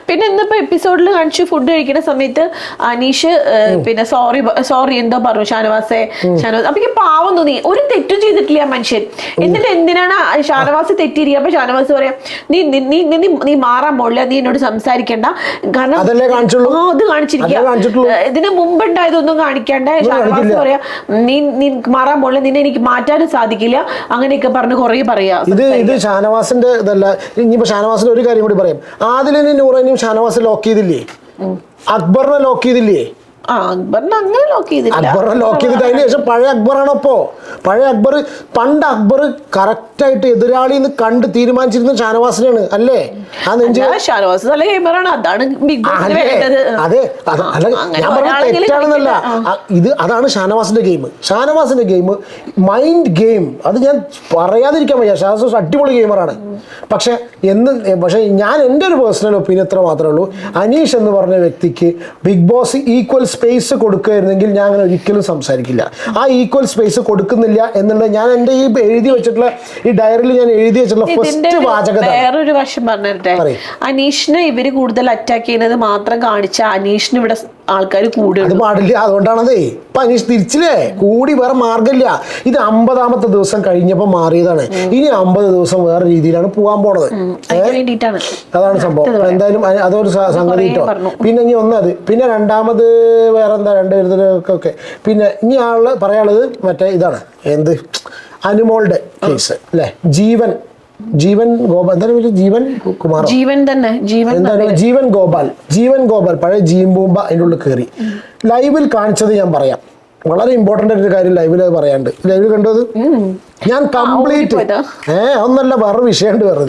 പിന്നെ ഇന്നിപ്പോ എപ്പിസോഡിൽ കാണിച്ചു ഫുഡ് കഴിക്കുന്ന സമയത്ത് അനീഷ് പിന്നെ സോറി എന്തോ പറഞ്ഞു ഷാനവാസ്. അപ്പൊ പാവം തോന്നി, ഒരു തെറ്റും ചെയ്തിട്ടില്ല മനുഷ്യൻ. എന്നിട്ട് എന്തിനാണ് ഷാനവാസ് തെറ്റിയിരിക്കുക? അപ്പൊ ഷാനവാസ് പറയാം, നീ മാറാൻ പോളില്ല, നീ എന്നോട് സംസാരിക്കണ്ട, കാരണം അത് കാണിച്ചിരിക്കുക. ഇതിന് മുമ്പുണ്ടായതൊന്നും കാണിക്കാണ്ട് ഷാനവാസ് പറയാ, നീ മാറാൻ പോളില്ല, നിന്നെ എനിക്ക് മാറ്റാനും സാധിക്കില്ല, അങ്ങനെയൊക്കെ പറഞ്ഞ് കുറെ പറയാം. ഇത് ഷാനവാസിന്റെ ഇതല്ല. ഇനിയിപ്പോ ഷാനവാസിന്റെ ഒരു കാര്യം കൂടി പറയാം. ആദിലിനും നൂറേനും ഷാനവാസ് ലോക്ക് ചെയ്തില്ലേ? അക്ബറിനെ ലോക്ക് ചെയ്തില്ലേ? അക്ബറിനെ ലോക്ക് ചെയ്തിട്ട് അതിന് ശേഷം പഴയ അക്ബറാണ്. പഴയ അക്ബർ, പണ്ട് അക്ബർ കറക്റ്റായിട്ട് എതിരാളി എന്ന് കണ്ട് തീരുമാനിച്ചിരുന്ന ഷാനവാസിനാണ് അല്ലേ? ആ ഷാനവാസ് നല്ല ഗെയിമറാണ്, അതാണ് ബിഗ് ബോസ്. അതെ, ഞാൻ പറഞ്ഞ തെറ്റാണെന്നല്ല. അതാണ് ഷാനവാസിന്റെ ഗെയിം. ഷാനവാസിന്റെ ഗെയിം മൈൻഡ് ഗെയിം. അത് ഞാൻ പറയാതിരിക്കാൻ വയ്യ. ഷാനവാസ് അടിപൊളി ഗെയിമറാണ്. പക്ഷെ ഞാൻ എൻ്റെ ഒരു പേഴ്സണൽ ഒപ്പീനിയൻ എത്ര മാത്രമേ ഉള്ളൂ, അനീഷ് എന്ന് പറഞ്ഞ വ്യക്തിക്ക് ബിഗ് ബോസ് ഈക്വൽ സ്പേസ് കൊടുക്കുകയായിരുന്നെങ്കിൽ ഞാൻ അങ്ങനെ ഒരിക്കലും സംസാരിക്കില്ല. ആ ഈക്വൽ സ്പേസ് കൊടുക്കുന്നില്ല എന്നുള്ളത് ഞാൻ എൻ്റെ ഈ എഴുതി വെച്ചിട്ടുള്ള ഈ ഡയറിയിൽ ഞാൻ എഴുതി വെച്ചിട്ടുള്ള ഫസ്റ്റ് വാചകത. വേറൊരു വശം പറഞ്ഞിട്ടെ, അനീഷിനെ ഇവര് കൂടുതൽ അറ്റാക്ക് ചെയ്യുന്നത് മാത്രം കാണിച്ച അനീഷിന് ഇവിടെ ആൾക്കാർ കൂടുതൽ അത് പാടില്ല. അതുകൊണ്ടാണതേ ഇപ്പൊ അനീഷ് തിരിച്ചില്ലേ കൂടി, വേറെ മാർഗമില്ല. ഇത് 50ാമത്തെ ദിവസം കഴിഞ്ഞപ്പോൾ മാറിയതാണ്. ഇനി 50 ദിവസം വേറെ രീതിയിലാണ് പോകാൻ പോണത്. അതാണ് സംഭവം. എന്തായാലും അതൊരു സംഗതി കിട്ടോ. പിന്നെ ഇനി ഒന്നത്, പിന്നെ രണ്ടാമത് വേറെ എന്താ രണ്ടുപേരൊക്കെ. പിന്നെ ഇനി ആള് പറയാനുള്ളത് മറ്റേ ഇതാണ്, എന്ത് അനുമോളുടെ കേസ് അല്ലെ? ജീവൻ ഗോപാൽ, എന്താണ് ജീവൻ കുമാർ, ജീവൻ ഗോപാൽ പഴയ ജീംബൂമ്പ അതിൻ്റെ ഉള്ളിൽ കയറി ലൈവിൽ കാണിച്ചത് ഞാൻ പറയാം. വളരെ ഇമ്പോർട്ടൻ്റ് ആയിട്ടൊരു കാര്യം ലൈവിൽ പറയാണ്ട്. ലൈവിൽ കണ്ടത് ഞാൻ കംപ്ലീറ്റ് ഒന്നല്ല, വേറെ വിഷയമുണ്ട്. വേറെ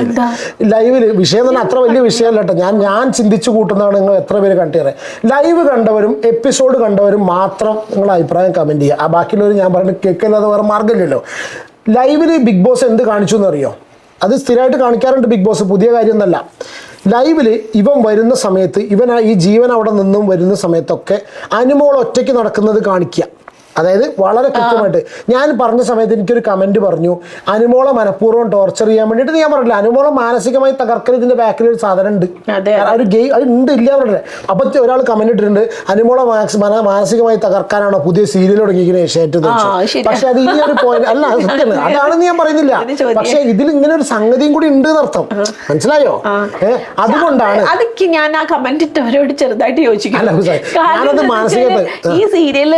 ലൈവില് വിഷയം തന്നെ അത്ര വലിയ വിഷയമല്ല കേട്ടോ. ഞാൻ ചിന്തിച്ചു കൂട്ടുന്നതാണ്. നിങ്ങൾ എത്ര പേര് കണ്ടിറേ? ലൈവ് കണ്ടവരും എപ്പിസോഡ് കണ്ടവരും മാത്രം നിങ്ങളുടെ അഭിപ്രായം കമന്റ് ചെയ്യുക. ആ ബാക്കിയുള്ളവർ ഞാൻ പറഞ്ഞിട്ട് കേൾക്കില്ലാതെ വേറെ മാർഗ്ഗമില്ലല്ലോ. ലൈവില് ബിഗ് ബോസ് എന്ത് കാണിച്ചു എന്നറിയോ? അത് സ്ഥിരമായിട്ട് കാണിക്കാറുണ്ട് ബിഗ് ബോസ്, പുതിയ കാര്യമൊന്നുമല്ല. ലൈവില് ഇവൻ വരുന്ന സമയത്ത്, ഈ ജീവൻ അവിടെ നിന്നും വരുന്ന സമയത്തൊക്കെ അനുമോൾ ഒറ്റയ്ക്ക് നടക്കുന്നത് കാണിക്കുക. അതായത് വളരെ കൃത്യമായിട്ട് ഞാൻ പറഞ്ഞ സമയത്ത് എനിക്കൊരു കമന്റ് പറഞ്ഞു, അനുമോളെ മനഃപൂർവ്വം ടോർച്ചർ ചെയ്യാൻ വേണ്ടിയിട്ട്. ഞാൻ പറഞ്ഞില്ല, അനുമോളെ മാനസികമായി തകർക്കൽ ഇതിന്റെ ബാക്കിൽ ഒരു സാധനം ഉണ്ട്, ഒരു ഗെയിം അത് ഉണ്ട്, ഇല്ല പറഞ്ഞില്ല. അപ്പൊ ഒരാൾ കമന്റ് ഇട്ടിട്ടുണ്ട്, അനുമോളെ മാനസികമായി തകർക്കാനാണോ പുതിയ സീരിയൽ തുടങ്ങിയിരിക്കുന്നത് ഏഷ്യാനെറ്റ്. പക്ഷെ അത് ഈ ഒരു പോയിന്റ് അല്ല, സത്യം അതാണെന്ന് ഞാൻ പറയുന്നില്ല. പക്ഷെ ഇതിൽ ഇങ്ങനെ ഒരു സംഗതിയും കൂടി ഉണ്ട് എന്നർത്ഥം. മനസ്സിലായോ? അതുകൊണ്ടാണ് ഞാൻ ആ കമന്റ് ഇട്ടവരോട് ചെറുതായിട്ട് യോജിക്കുന്നത്. ഈ സീരിയൽ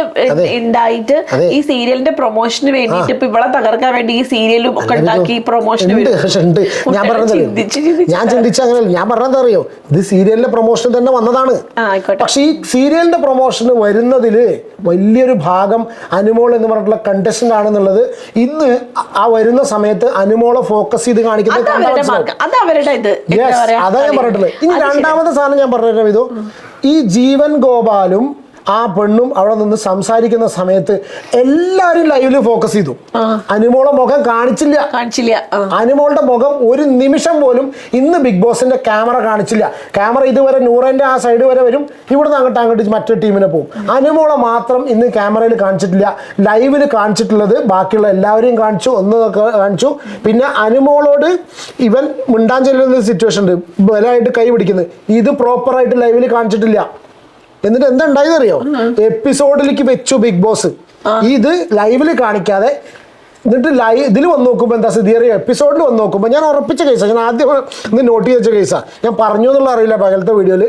ഈ സീരിയലിന്റെ പ്രൊമോഷന് വേണ്ടിട്ട് ഇപ്പൊ ഇവിടെ തകർക്കാൻ വേണ്ടി ഈ സീരിയലും ഒക്കെ ഉണ്ടാക്കി പ്രൊമോഷന് ഞാൻ ചിന്തിച്ച അങ്ങനെയല്ല. ഞാൻ പറഞ്ഞത് അറിയോ, ഇത് സീരിയലിന്റെ പ്രൊമോഷൻ തന്നെ വന്നതാണ്. പക്ഷെ ഈ സീരിയലിന്റെ പ്രൊമോഷന് വരുന്നതില് വലിയൊരു ഭാഗം അനുമോൾ എന്ന് പറഞ്ഞിട്ടുള്ള കണ്ടസ്റ്റന്റ് ആണെന്നുള്ളത് ഇന്ന് ആ വരുന്ന സമയത്ത് അനുമോളെ ഫോക്കസ് ചെയ്ത് കാണിക്കുന്നത് അതാ ഞാൻ പറഞ്ഞിട്ടുള്ളത്. ഇനി രണ്ടാമത്തെ സാധനം ഞാൻ പറഞ്ഞിട്ടുള്ള ഇതോ, ഈ ജീവൻ ഗോപാലും ആ പെണ്ണും അവിടെ നിന്ന് സംസാരിക്കുന്ന സമയത്ത് എല്ലാരും ലൈവില് ഫോക്കസ് ചെയ്തു. അനുമോളെ മുഖം കാണിച്ചില്ല. അനുമോളുടെ മുഖം ഒരു നിമിഷം പോലും ഇന്ന് ബിഗ് ബോസിന്റെ ക്യാമറ കാണിച്ചില്ല. ക്യാമറ ഇതുവരെ നൂറേന്റെ ആ സൈഡ് വരെ വരും, ഇവിടുന്ന് അങ്ങോട്ട് മറ്റൊരു ടീമിനെ പോകും. അനുമോളെ മാത്രം ഇന്ന് ക്യാമറയിൽ കാണിച്ചിട്ടില്ല. ലൈവില് കാണിച്ചിട്ടുള്ളത് ബാക്കിയുള്ള എല്ലാവരെയും കാണിച്ചു, കാണിച്ചു. പിന്നെ അനുമോളോട് ഇവൻ മിണ്ടാൻ ചെല്ലുന്ന സിറ്റുവേഷൻ ഉണ്ട്, ബലമായിട്ട് കൈ പിടിക്കുന്നത്, ഇത് പ്രോപ്പറായിട്ട് ലൈവില് കാണിച്ചിട്ടില്ല. എന്നിട്ട് എന്താ ഉണ്ടായതറിയോ, എപ്പിസോഡിലേക്ക് വെച്ചു ബിഗ് ബോസ്. ഇത് ലൈവില് കാണിക്കാതെ എന്നിട്ട് ഇതിൽ വന്ന് നോക്കുമ്പോൾ എന്താ സ്ഥിതി അറിയോ, എപ്പിസോഡിൽ വന്ന് നോക്കുമ്പോൾ ഞാൻ ഉറപ്പിച്ച കേസാണ്, ഞാൻ ആദ്യം ഇന്ന് നോട്ട് ചെയ്ത് വെച്ച കേസാണ്, ഞാൻ പറഞ്ഞു എന്നുള്ള അറിയില്ല പകലത്തെ വീഡിയോയിൽ.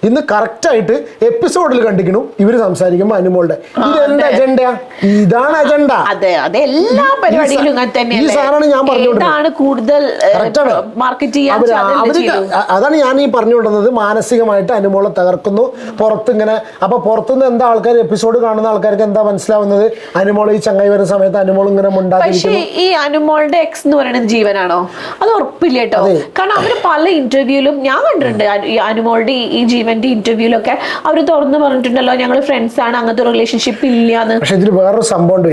ഇന്ന് കറക്റ്റായിട്ട് എപ്പിസോഡിൽ കണ്ടിരിക്കണു ഇവർ സംസാരിക്കുമ്പോൾ അനുമോളുടെ ഇതെന്താ അജണ്ടയാ, ഇതാണ് അജണ്ട. ഈ സാധനമാണ് ഞാൻ അതാണ് ഞാൻ ഈ പറഞ്ഞുകൊണ്ടുവന്നത്. മാനസികമായിട്ട് അനുമോളെ തകർക്കുന്നു. പുറത്ത് ഇങ്ങനെ അപ്പൊ പുറത്തുനിന്ന് എന്താ ആൾക്കാർ എപ്പിസോഡ് കാണുന്ന ആൾക്കാർക്ക് എന്താ മനസ്സിലാവുന്നത്, അനുമോൾ ഈ ചങ്ങായി വരുന്ന സമയത്ത് അനുമോൾ ഇങ്ങനെ പക്ഷേ ഈ അനുമോളുടെ എക്സ് എന്ന് പറയുന്നത് ജീവനാണോ, അത് ഉറപ്പില്ല കേട്ടോ. കാരണം അവര് പല ഇന്റർവ്യൂലും ഞാൻ കണ്ടിട്ടുണ്ട്, ഈ അനുമോളുടെ ഈ ജീവന്റെ ഇന്റർവ്യൂലൊക്കെ അവര് തുറന്നു പറഞ്ഞിട്ടുണ്ടല്ലോ ഞങ്ങൾ ഫ്രണ്ട്സ് ആണ്, അങ്ങനത്തെ റിലേഷൻഷിപ്പ് ഇല്ലാന്ന്. പക്ഷെ ഇതിൽ വേറൊരു സംഭവം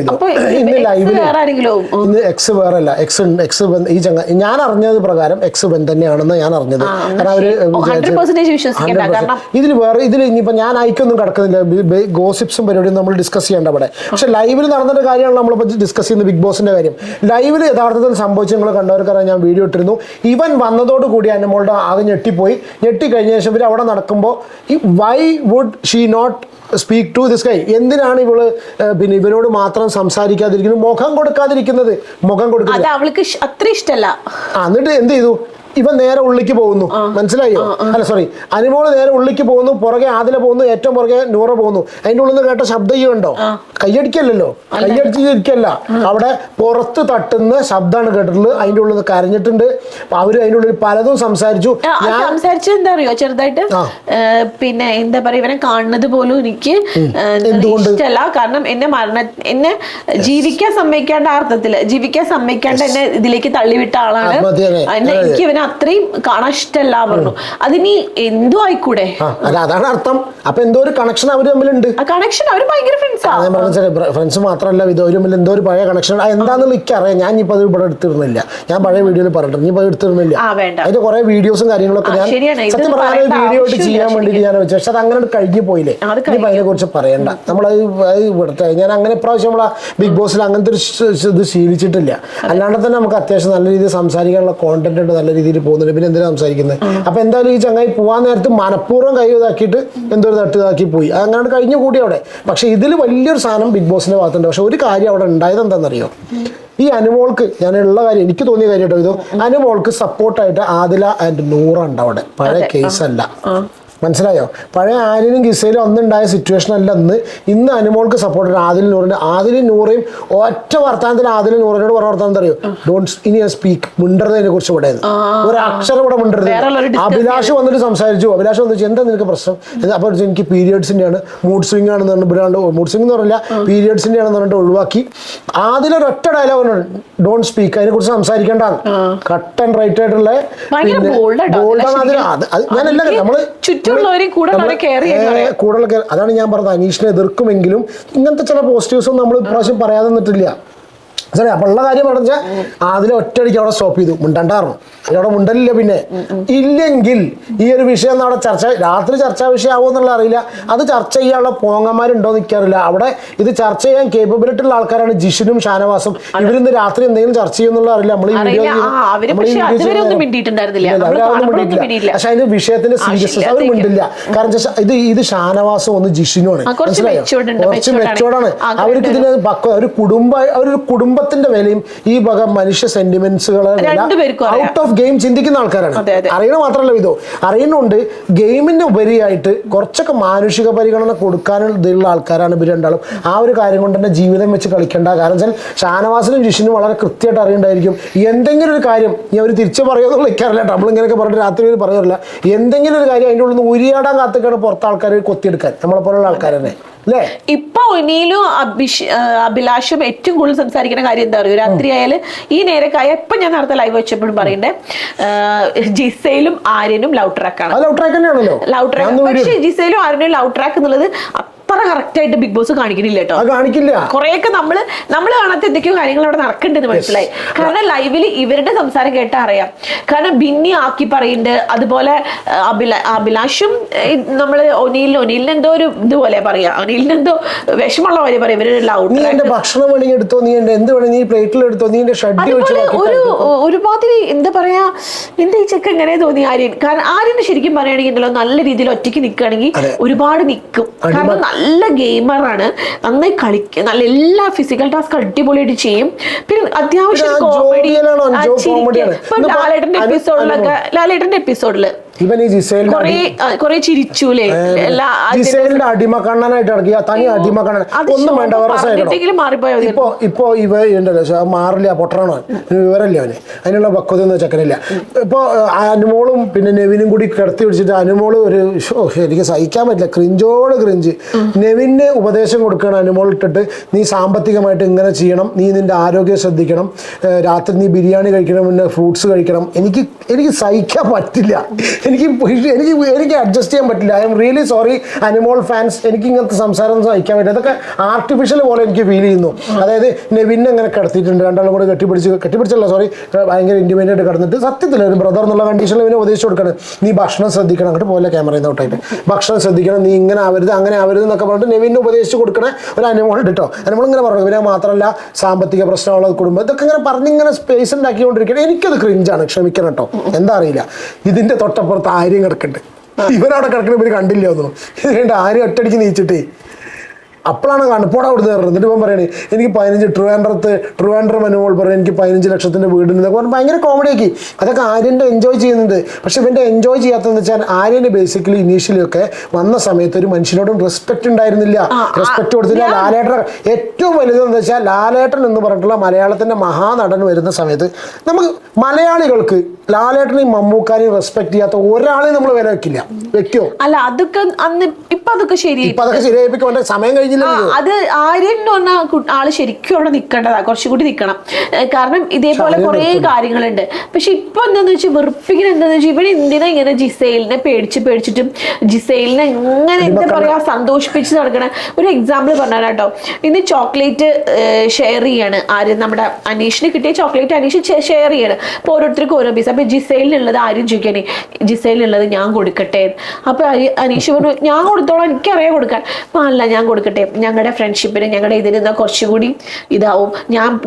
വേറെ ആരെങ്കിലും എക്സ് വേറല്ല, എക്സ് ഈ ഞാൻ അറിഞ്ഞത് പ്രകാരം എക്സ് ബൻ തന്നെയാണെന്ന് ഞാൻ അറിഞ്ഞത്. ഇതിൽ വേറെ ഇതിൽ ഇനിയിപ്പോ ഞാൻ അയക്കൊന്നും കിടക്കുന്നില്ല, ഗോസിപ്സും പരിപാടിയും നമ്മൾ ഡിസ്കസ് ചെയ്യേണ്ട അവിടെ. പക്ഷെ ലൈവിൽ നടന്നൊരു കാര്യമാണ് നമ്മളിപ്പോ ഡിസ്കസ് ചെയ്യുന്നത്, ബിഗ് ബോസിന്റെ കാര്യം. ലൈവിൽ യഥാർത്ഥത്തിൽ സംഭവിച്ച നിങ്ങൾ കണ്ടവർക്കറിയാം, ഞാൻ വീഡിയോ ഇട്ടിരുന്നു. ഇവൻ വന്നതോടുകൂടി അനുമോളുടെ ആകെ ഞെട്ടിപ്പോയി. ഞെട്ടിക്കഴിഞ്ഞ ശേഷം ഇവർ അവിടെ നടക്കുമ്പോൾ why would she not speak to this guy, എന്തിനാണ് ഇവള് പിന്നെ ഇവനോട് മാത്രം സംസാരിക്കാതിരിക്കുന്നത്, മുഖം കൊടുക്കാതിരിക്കുന്നത്, മുഖം കൊടുക്കുന്നത് അവൾക്ക് അത്ര ഇഷ്ടമല്ല. എന്നിട്ട് എന്ത് ചെയ്തു, ഇവൻ നേരെ ഉള്ളിക്ക് പോകുന്നു, മനസ്സിലായോ? അല്ല സോറി, അനുമോള് നേരെ ഉള്ളിക്ക് പോകുന്നു, പുറകെ ആദില പോകുന്നു, ഏറ്റവും പുറകെ നൂറ പോകുന്നു. അതിൻ്റെ ഉള്ളിൽ നിന്ന് കേട്ട ശബ്ദം ഉണ്ടോ? കയ്യടിക്കല്ലോ, കയ്യടിച്ചിരിക്കല്ല, അവിടെ പുറത്ത് തട്ടുന്ന ശബ്ദമാണ് കേട്ടിട്ടുള്ളത്. അതിൻ്റെ ഉള്ളിൽ നിന്ന് കരഞ്ഞിട്ടുണ്ട്. അവര് അതിൻ്റെ ഉള്ളിൽ പലതും സംസാരിച്ചു. സംസാരിച്ചത് എന്താ അറിയോ, ചെറുതായിട്ട് പിന്നെ എന്താ പറയാ, ഇവനെ കാണുന്നത് പോലും എനിക്ക് ഇഷ്ടമല്ല. കാരണം എന്നെ ജീവിക്കാൻ സമ്മതിക്കാണ്ട, അർത്ഥത്തില് ജീവിക്കാൻ സമ്മതിക്കാണ്ട് എന്നെ ഇതിലേക്ക് തള്ളിവിട്ട ആളാണ്. എനിക്ക് ഇവനെ അത്രയും കാണാൻ ഇഷ്ടമല്ല പറഞ്ഞു. അതിനി എന്തോ ആയിക്കൂടെ, അതാണ് അർത്ഥം. അപ്പൊ എന്തോ ഒരു കണക്ഷൻ അവര് തമ്മിലുണ്ട്. കണക്ഷൻ അവര് ഭയങ്കര ഫ്രണ്ട്സ് മാത്രമല്ല, ഇവര് തമ്മിൽ എന്തോ ഒരു പഴയ കണക്ഷൻ. എന്താണെന്ന് എനിക്കറിയാം. ഞാൻ ഇപ്പൊ അത് ഇവിടെ എടുത്തിരുന്നില്ല, ഞാൻ പഴയ വീഡിയോയിൽ പറഞ്ഞിട്ട് ഇനിയിപ്പോ എടുത്തിരുന്നില്ല. അതിന്റെ കുറെ വീഡിയോസും കാര്യങ്ങളൊക്കെ ഞാൻ സത്യം പറഞ്ഞ വീഡിയോ ആയിട്ട് ചെയ്യാൻ വേണ്ടിയിട്ട് ഞാൻ വെച്ചു. പക്ഷെ അത് അങ്ങനെ കഴിഞ്ഞു പോയില്ലേ, ഇനിയിപ്പോ അതിനെ കുറിച്ച് പറയണ്ട. നമ്മളത് ഇവിടുത്തെ ഞാൻ അങ്ങനെ ഇപ്രാവശ്യം നമ്മളെ ബിഗ് ബോസിൽ അങ്ങനത്തെ ഒരു ഇത് ശീലിച്ചിട്ടില്ല. അല്ലാണ്ട് തന്നെ നമുക്ക് അത്യാവശ്യം നല്ല രീതിയിൽ സംസാരിക്കാനുള്ള കോണ്ടന്റ് ഉണ്ട്, നല്ല രീതിയിൽ പോകുന്നുണ്ട്. പിന്നെ എന്തിനാ സംസാരിക്കുന്നത്? അപ്പൊ എന്തായാലും ഈ ചങ്ങായി പോവാൻ നേരത്ത് മനഃപൂർവ്വം കൈ ഇതാക്കിയിട്ട് എന്തോ ഒരു തട്ട് ഇതാക്കി പോയി, അങ്ങനെ കഴിഞ്ഞു കൂടി അവിടെ. പക്ഷെ ഇതിൽ വലിയൊരു സാധനം ബിഗ് ബോസിന്റെ ഭാഗത്തുണ്ട്. പക്ഷെ ഒരു കാര്യം അവിടെ ഉണ്ടായത് എന്താണെന്നറിയോ, ഈ അനുമോൾക്ക് ഞാനുള്ള കാര്യം എനിക്ക് തോന്നിയ കാര്യം കേട്ടോ, ഇത് അനുമോൾക്ക് സപ്പോർട്ടായിട്ട് ആദില ആൻഡ് നൂറ ഉണ്ട് അവിടെ. പഴയ കേസല്ല, മനസ്സിലായോ? പഴയ ആര്യനും ഗിസയിലും അന്നുണ്ടായ സിറ്റുവേഷൻ അല്ല ഇന്ന് അനുമോൾക്ക് സപ്പോർട്ട് ആദിലും നൂറിന്റെ. ആദിലും നൂറയും ഒറ്റ വർത്താനത്തിൽ ആദിലും നൂറിനോട് പറഞ്ഞ വർത്താനം അറിയോ, ഡോണ്ട് ഇനി സ്പീക്ക്, മിണ്ടരുന്നതിനെ കുറിച്ച് ഇവിടെ ഒരു അക്ഷരം ഇവിടെ മിണ്ടരുത്. അഭിലാഷ് വന്നിട്ട് സംസാരിച്ചു. അഭിലാഷ് വന്നിട്ട് എന്താ നിനക്ക് പ്രശ്നം? അപ്പൊ എനിക്ക് പീരിയഡ്സിന്റെ ആണ്, മൂഡ് സ്വിംഗ് ആണെന്ന് പറഞ്ഞിട്ട് ഇവിടെ മൂഡ് സ്വിംഗ് എന്ന് പറഞ്ഞില്ല, പീരിയഡ്സിന്റെ ആണെന്ന് പറഞ്ഞിട്ട് ഒഴിവാക്കി. ആദിലൊരൊറ്റ ഡയലോഗ് ഡോണ്ട് സ്പീക്ക്, അതിനെ കുറിച്ച് സംസാരിക്കേണ്ട. കട്ട് ആൻഡ് റൈറ്റ് ആയിട്ടുള്ള ഞാനല്ല നമ്മള് കൂടുതൽ. അതാണ് ഞാൻ പറഞ്ഞത്, അനീഷിനെ എതിർക്കുമെങ്കിലും ഇങ്ങനത്തെ ചില പോസിറ്റീവ്സും നമ്മൾ ഇപ്രാവശ്യം പറയാതെ നിന്നിട്ടില്ല. ശരി, അപ്പൊ ഉള്ള കാര്യം പറഞ്ഞാൽ അതിലെ ഒറ്റയടിക്ക് അവിടെ സ്റ്റോപ്പ് ചെയ്തു. മുണ്ടണ്ടായിരുന്നു, അവിടെ മുണ്ടലില്ല. പിന്നെ ഇല്ലെങ്കിൽ ഈ ഒരു വിഷയം അവിടെ രാത്രി ചർച്ചാ വിഷയമാവോ എന്നുള്ള അറിയില്ല. അത് ചർച്ച ചെയ്യാനുള്ള പോങ്ങന്മാരുണ്ടോ എന്ന് എനിക്കറിയില്ല. അവിടെ ഇത് ചർച്ച ചെയ്യാൻ കേപ്പബിലിറ്റി ഉള്ള ആൾക്കാരാണ് ജിഷിനും ഷാനവാസും. ഇവരിന്ന് രാത്രി എന്തെങ്കിലും ചർച്ച ചെയ്യുന്നുള്ള അറിയില്ല. പക്ഷെ അതിന്റെ വിഷയത്തിന്റെ സീരിയസ്നെസ് അവർ മിണ്ടില്ല. കാരണം ഇത് ഷാനവാസും ഒന്ന് ജിഷിനുമാണ്, മനസ്സിലായോ? കുറച്ച് മെച്ചോർഡാണ്. അവർക്ക് ഇതിന് ഒരു കുടുംബത്തിന്റെ വിലയും ഈ വക മനുഷ്യ സെന്റിമെന്റ്സുകളെ ഔട്ട് ഓഫ് ഗെയിം ചിന്തിക്കുന്ന ആൾക്കാരാണ്. അറിയണ മാത്രമല്ല, ഇതോ അറിയുന്നുണ്ട്. ഗെയിമിന്റെ ഉപരിയായിട്ട് കുറച്ചൊക്കെ മാനുഷിക പരിഗണന കൊടുക്കാനുള്ള ആൾക്കാരാണ് ഇവർ രണ്ടാളും. ആ ഒരു കാര്യം കൊണ്ട് തന്നെ ജീവിതം വെച്ച് കളിക്കേണ്ട. കാരണം വെച്ചാൽ ഷാനവാസിനും ജിഷിനും വളരെ കൃത്യമായിട്ട് അറിയണ്ടായിരിക്കും എന്തെങ്കിലും ഒരു കാര്യം. ഇനി അവർ തിരിച്ചു പറയുമെന്നുള്ള എനിക്കറിയില്ല. നമ്മളിങ്ങനെയൊക്കെ പറഞ്ഞിട്ട് രാത്രി പറയാറില്ല. എന്തെങ്കിലും ഒരു കാര്യം അതിൻ്റെ ഉള്ളിൽ നിന്ന് ഉരിയാടാൻ കാത്തൊക്കെയാണ് പുറത്ത് ആൾക്കാർ കൊത്തിയെടുക്കാൻ, നമ്മളെ പോലുള്ള ആൾക്കാർ തന്നെ. ഇപ്പൊ ഒനിയിലും അഭിലാഷും ഏറ്റവും കൂടുതൽ സംസാരിക്കുന്ന കാര്യം എന്താ പറയുക, രാത്രി ആയാലും ഈ നേരക്കായ ഇപ്പൊ ഞാൻ നേരത്തെ ലൈവ് വെച്ചപ്പോഴും പറയണ്ടേ, ജിസയിലും ആര്യനും ലവ് ട്രാക്ക് ആണ്. ലവ് ട്രാക്ക്, പക്ഷേ ജിസയിലും ആര്യനും ലവ് ട്രാക്ക് എന്നുള്ളത് അത്ര കറക്റ്റ് ആയിട്ട് ബിഗ് ബോസ് കാണിക്കുന്നില്ല കേട്ടോ. കാണിക്കില്ല. കുറെയൊക്കെ നമ്മള് കാണാത്ത എന്തൊക്കെയോ കാര്യങ്ങൾ അവിടെ നടക്കുന്നുണ്ടെന്ന് മനസ്സിലായി. കാരണം ലൈവില് ഇവരുടെ സംസാരം കേട്ടാ അറിയാം. കാരണം ബിന്നി ആക്കി പറയുന്നുണ്ട്, അതുപോലെ അഭിലാഷും നമ്മള് ഒനീലിന് എന്തോ ഒരു ഇതുപോലെ പറയാ, ഒനീലിന് എന്തോ വിഷമുള്ള പോലെ പറയാം ഇവര് ലൗഡ്. നീ എന്റെ ഭക്ഷണം വേണമെങ്കിൽ എടുത്തോ, നീ എന്റെ എന്ത് വേണം നീ പ്ലേറ്റിൽ എടുത്തോ, നീ എന്റെ ഷഡ്ഡി ഒരുമാതിരി എന്താ പറയാ, എന്താ ഈ ചെക്ക് എങ്ങനെ തോന്നി ആര്യൻ. കാരണം ആര്യന് ശരിക്കും പറയുകയാണെങ്കിൽ നല്ല രീതിയിൽ ഒറ്റയ്ക്ക് നിൽക്കുകയാണെങ്കിൽ ഒരുപാട് നിൽക്കും. കാരണം നല്ല ഗെയിമറാണ്, നന്നായി കളിക്കുക, നല്ല എല്ലാ ഫിസിക്കൽ ടാസ്ക് അടിപൊളിയായിട്ട് ചെയ്യും. പിന്നെ അത്യാവശ്യം കോമഡി. ലാലേട്ടന്റെ എപ്പിസോഡില് ഇവൻ ഈ കൊറേ ചിരിച്ചൂലേ, ജിസേലിന്റെ അടിമക്കണ്ണനായിട്ട് ഇറക്കിയ തനി അടിമക്കണ്ണൻ. ഒന്നും വേണ്ട, മാറിപ്പോയോ. ഇപ്പൊ ഇവ ഉണ്ടല്ലോ മാറില്ല, പൊട്ടണോ വിവരല്ലേ അവന്, അതിനുള്ള പക്വതയൊന്നും ചെക്കനില്ല. ഇപ്പൊ അനുമോളും പിന്നെ നെവിനും കൂടി കിടത്തി പിടിച്ചിട്ട് അനുമോള് ഒരു എനിക്ക് സഹിക്കാൻ പറ്റില്ല, ക്രിഞ്ചോട് ക്രിഞ്ച്. നെവിന് ഉപദേശം കൊടുക്കണം അനുമോൾ ഇട്ടിട്ട്, നീ സാമ്പത്തികമായിട്ട് ഇങ്ങനെ ചെയ്യണം, നീ നിന്റെ ആരോഗ്യം ശ്രദ്ധിക്കണം, രാത്രി നീ ബിരിയാണി കഴിക്കണം, പിന്നെ ഫ്രൂട്ട്സ് കഴിക്കണം. എനിക്ക് സഹിക്കാൻ പറ്റില്ല, എനിക്ക് അഡ്ജസ്റ്റ് ചെയ്യാൻ പറ്റില്ല. I am really sorry Anumol fans, എനിക്ക് ഇങ്ങനത്തെ സംസാരം സഹിക്കാൻ പറ്റില്ല. അതൊക്കെ ആർട്ടിഫിഷ്യൽ പോലെ എനിക്ക് ഫീൽ ചെയ്യുന്നു. അതായത് നെവിനെ അങ്ങനെ കിടത്തിയിട്ടുണ്ട്, രണ്ടാളും കൂടെ കെട്ടിപ്പിടിച്ചല്ല സോറി, ഭയങ്കര ഇന്റിമേറ്റ് ആയിട്ട് കിടന്നിട്ട് സത്യത്തിൽ ഒരു ബ്രദർ എന്നുള്ള കണ്ടീഷനിൽ ഇവനെ ഉപദേശിച്ചു കൊടുക്കണം, നീ ഭക്ഷണം ശ്രദ്ധിക്കണം, അങ്ങോട്ട് പോലെ ക്യാമറ ഔട്ടായിട്ട് ഭക്ഷണം ശ്രദ്ധിക്കണം, നീ ഇങ്ങനെ ആവരുത് അങ്ങനെ ആവരുത് എന്നൊക്കെ പറഞ്ഞിട്ട് നെവിനെ ഉപദേശിച്ച് കൊടുക്കണ ഒരു അനുമോൾ കേട്ടോ. അനുമോൾ ഇങ്ങനെ പറഞ്ഞു, ഇവനെ മാത്രമല്ല സാമ്പത്തിക പ്രശ്നമുള്ള കുടുംബം, ഇതൊക്കെ ഇങ്ങനെ പറഞ്ഞിങ്ങനെ സ്പേസ് ഉണ്ടാക്കിക്കൊണ്ടിരിക്കണം. എനിക്കത് ക്രിഞ്ചാണ്, ക്ഷമിക്കണം കേട്ടോ. എന്താ അറിയില്ല, ഇതിന്റെ തൊട്ടപ്പുറത്ത് ആര്യം കിടക്കുന്നുണ്ട്, ഇവനവിടെ കിടക്കുന്ന ഇവര് കണ്ടില്ല ഒന്നും. ഇത് ആര്യം ഒറ്റടിക്ക് നീച്ചിട്ടേ അപ്പോഴാണ് കണപ്പോടെ അവിടെ കയറുന്നത്. എന്നിട്ട് ഇപ്പം പറയണേ എനിക്ക് 15 ട്രിവാൻഡ്രം അനുമോൾ പറയാം എനിക്ക് 15 ലക്ഷത്തിന്റെ വീടിനൊക്കെ പറഞ്ഞാൽ ഭയങ്കര കോമഡി ആക്കി. അതൊക്കെ ആര്യൻ്റെ എൻജോയ് ചെയ്യുന്നുണ്ട്. പക്ഷെ ഇവൻ്റെ എൻജോയ് ചെയ്യാത്തതെന്ന് വെച്ചാൽ ആര്യന് ബേസിക്കലി ഇനീഷ്യലി ഒക്കെ വന്ന സമയത്ത് ഒരു മനുഷ്യനോടും റെസ്പെക്ട് ഉണ്ടായിരുന്നില്ല, റെസ്പെക്ട് കൊടുത്തില്ല. ലാലേട്ടൻ ഏറ്റവും വലുതെന്ന് വെച്ചാൽ ലാലേട്ടൻ എന്ന് പറഞ്ഞിട്ടുള്ള മലയാളത്തിന്റെ മഹാനടൻ വരുന്ന സമയത്ത് നമുക്ക് മലയാളികൾക്ക് ലാലേട്ടനെയും മമ്മൂക്കാനെയും റെസ്പെക്ട് ചെയ്യാത്ത ഒരാളെയും നമ്മൾ വില വെക്കില്ല. വെക്കോ? അല്ല, അതൊക്കെ അന്ന് ഇപ്പൊ അതൊക്കെ ശരിയായിപ്പിക്കാൻ സമയം കഴിഞ്ഞില്ല. അത് ആര്യൻ എന്ന് പറഞ്ഞ ആള് ശരിക്കും അവിടെ നിൽക്കേണ്ടതാ, കുറച്ചുകൂടി നിൽക്കണം. കാരണം ഇതേപോലെ കുറെ കാര്യങ്ങളുണ്ട്. പക്ഷെ ഇപ്പൊ എന്താന്ന് വെച്ചാൽ വെറുപ്പിക്കുന്ന എന്താന്ന് വെച്ചാൽ ഇവിടെ എന്തിനാ ഇങ്ങനെ ജിസൈലിനെ പേടിച്ചിട്ടും ജിസൈലിനെ എങ്ങനെ എന്താ പറയാ സന്തോഷിപ്പിച്ച് നടക്കണ ഒരു എക്സാമ്പിൾ പറഞ്ഞാൽ കേട്ടോ. ഇന്ന് ചോക്ലേറ്റ് ഷെയർ ചെയ്യാണ് ആര്യൻ, നമ്മുടെ അനീഷിന് കിട്ടിയ ചോക്ലേറ്റ് അനീഷ് ഷെയർ ചെയ്യാണ്. അപ്പൊ ഓരോരുത്തർക്കും ഓരോ പീസ്. അപ്പൊ ജിസൈലിനുള്ളത് ആരും ചോദിക്കാനേ ജിസൈലിനുള്ളത് ഞാൻ കൊടുക്കട്ടെ. അപ്പൊ അനീഷ് പറഞ്ഞു ഞാൻ കൊടുത്തോളാം, എനിക്കറിയാം കൊടുക്കാൻ. അപ്പൊ അല്ല ഞാൻ കൊടുക്കട്ടെ, ഞങ്ങളുടെ ഫ്രണ്ട്ഷിപ്പിന് ഞങ്ങളുടെ ഇതിൽ നിന്നാ കുറച്ചുകൂടി ഇതാവും,